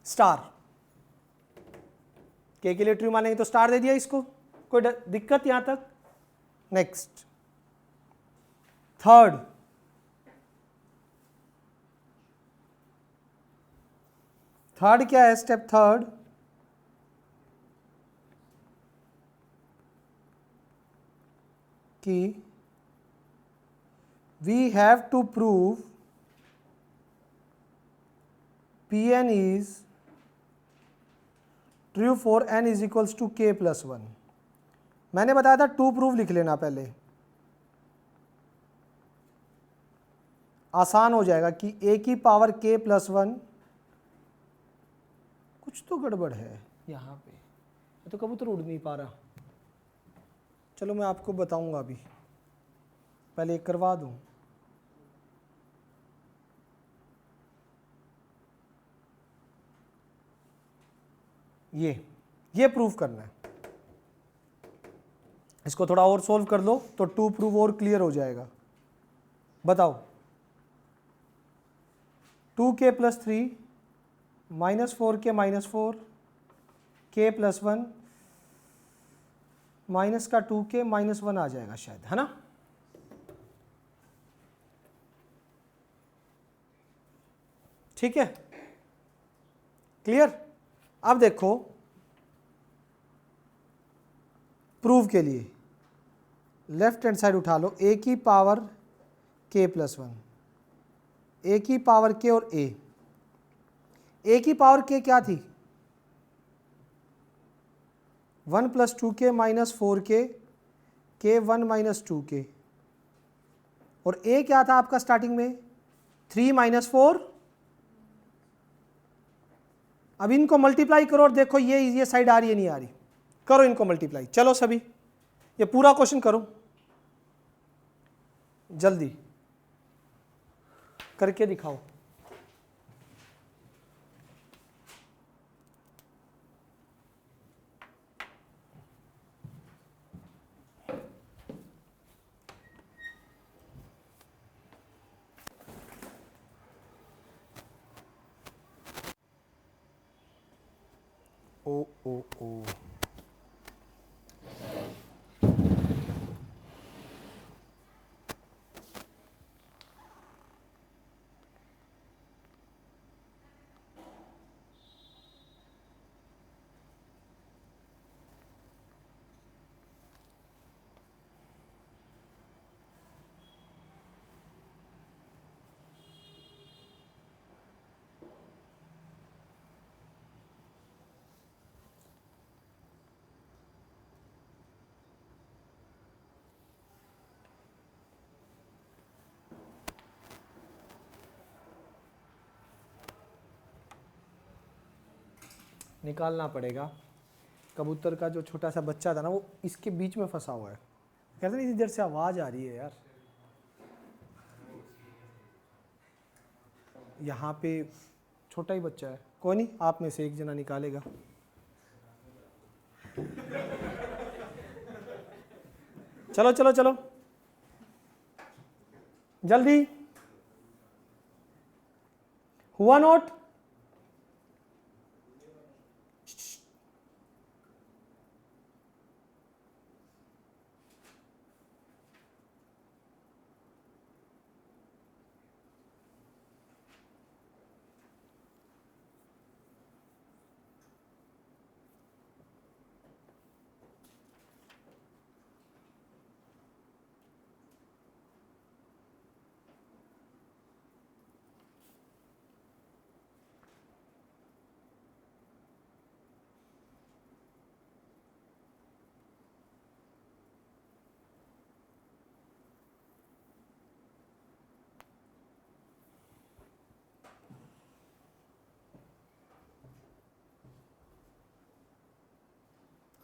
star k के लिए ट्रू मानेंगे तो स्टार दे दिया इसको, कोई दिक्कत यहां तक। नेक्स्ट थर्ड, थर्ड क्या है स्टेप थर्ड, कि we have to prove Pn is true for n is equals to k + 1। मैंने बताया था टू प्रूफ लिख लेना पहले, आसान हो जाएगा कि a की पावर k + 1, कुछ तो गड़बड़ है यहाँ पे, तो कबूतर उड़ नहीं पा रहा। चलो मैं आपको बताऊंगा अभी, पहले एक करवा दूं। ये प्रूफ करना है, इसको थोड़ा और सोल्व कर लो तो टू प्रूफ और क्लियर हो जाएगा। बताओ 2k + 3 -4k -4 k + 1 माइनस का 2k -1 आ जाएगा शायद, है ना। ठीक है, क्लियर। अब देखो प्रूफ के लिए लेफ्ट हैंड साइड उठा लो, a की पावर k + 1, a की पावर k और a की पावर k क्या थी 1 + 2k -4k k 1 - 2k, और a क्या था आपका स्टार्टिंग में 3 - 4। अब इनको मल्टीप्लाई करो और देखो ये साइड आ रही है नहीं आ रही, करो इनको मल्टीप्लाई। चलो सभी ये पूरा क्वेश्चन करो जल्दी करके दिखाओ। ओ ओ ओ निकालना पड़ेगा। कबूतर का जो छोटा सा बच्चा था ना वो इसके बीच में फंसा हुआ है, कहते नहीं इधर से आवाज़ आ रही है यार, यहाँ पे छोटा ही बच्चा है। कोई नहीं, आप में से एक जना निकालेगा। चलो चलो चलो जल्दी, हुआ नोट।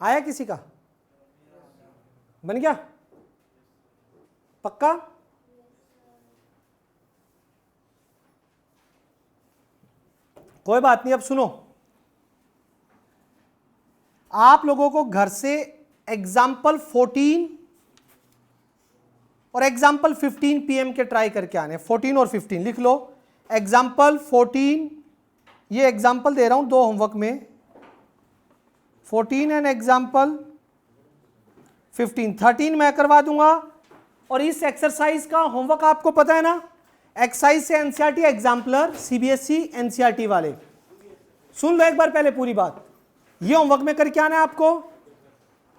आया किसी का, बन गया। पक्का? कोई बात नहीं, अब सुनो, आप लोगों को घर से एग्जाम्पल 14 और एग्जाम्पल 15 पीएम के ट्राई करके आने। 14 और 15 लिख लो। एग्जाम्पल 14, ये एग्जाम्पल दे रहा हूं 2 होमवर्क में, 14 एंड एग्जाम्पल 15। 13 मैं करवा दूंगा। और इस एक्सरसाइज का होमवर्क आपको पता है ना, एक्सरसाइज से एनसीईआरटी एग्जाम्पलर, सीबीएसई एनसीईआरटी वाले, सुन लो एक बार पहले पूरी बात। ये होमवर्क में करके आना है आपको।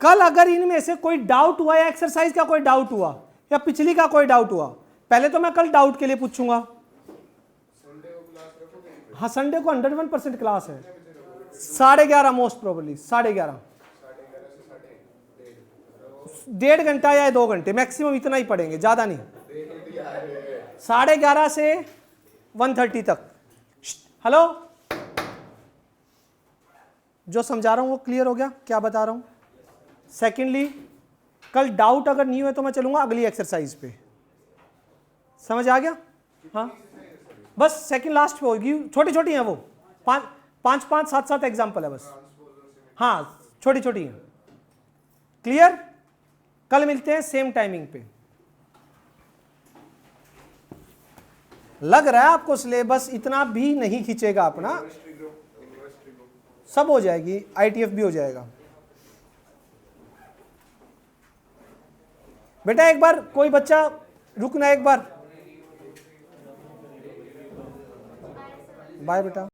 कल अगर इनमें से कोई डाउट हुआ या एक्सरसाइज का कोई डाउट हुआ या पिछली का कोई डाउट हुआ, पहले तो मैं कल डाउट के लिए पूछूंगा। हाँ, संडे को 101% क्लास है। 11:30 मोस्ट प्रोबेबली, 11:30, 1.5 घंटा या 2 घंटे मैक्सिमम, इतना ही पढ़ेंगे, ज्यादा नहीं। 11:30 से 1:30 तक। हेलो, जो समझा रहा हूं वो क्लियर हो गया, क्या बता रहा हूं? सेकेंडली, कल डाउट अगर नहीं हुए तो मैं चलूंगा अगली एक्सरसाइज पे। समझ आ गया? हाँ, बस सेकंड लास्ट पे होगी, छोटी छोटी हैं वो, 5 7 एग्जाम्पल है बस। हाँ, छोटी छोटी हैं। क्लियर? कल मिलते हैं सेम टाइमिंग पे। लग रहा है आपको सिलेबस इतना भी नहीं खींचेगा अपना, सब हो जाएगी, आईटीएफ भी हो जाएगा। बेटा एक बार कोई बच्चा रुकना, एक बार बाय बेटा।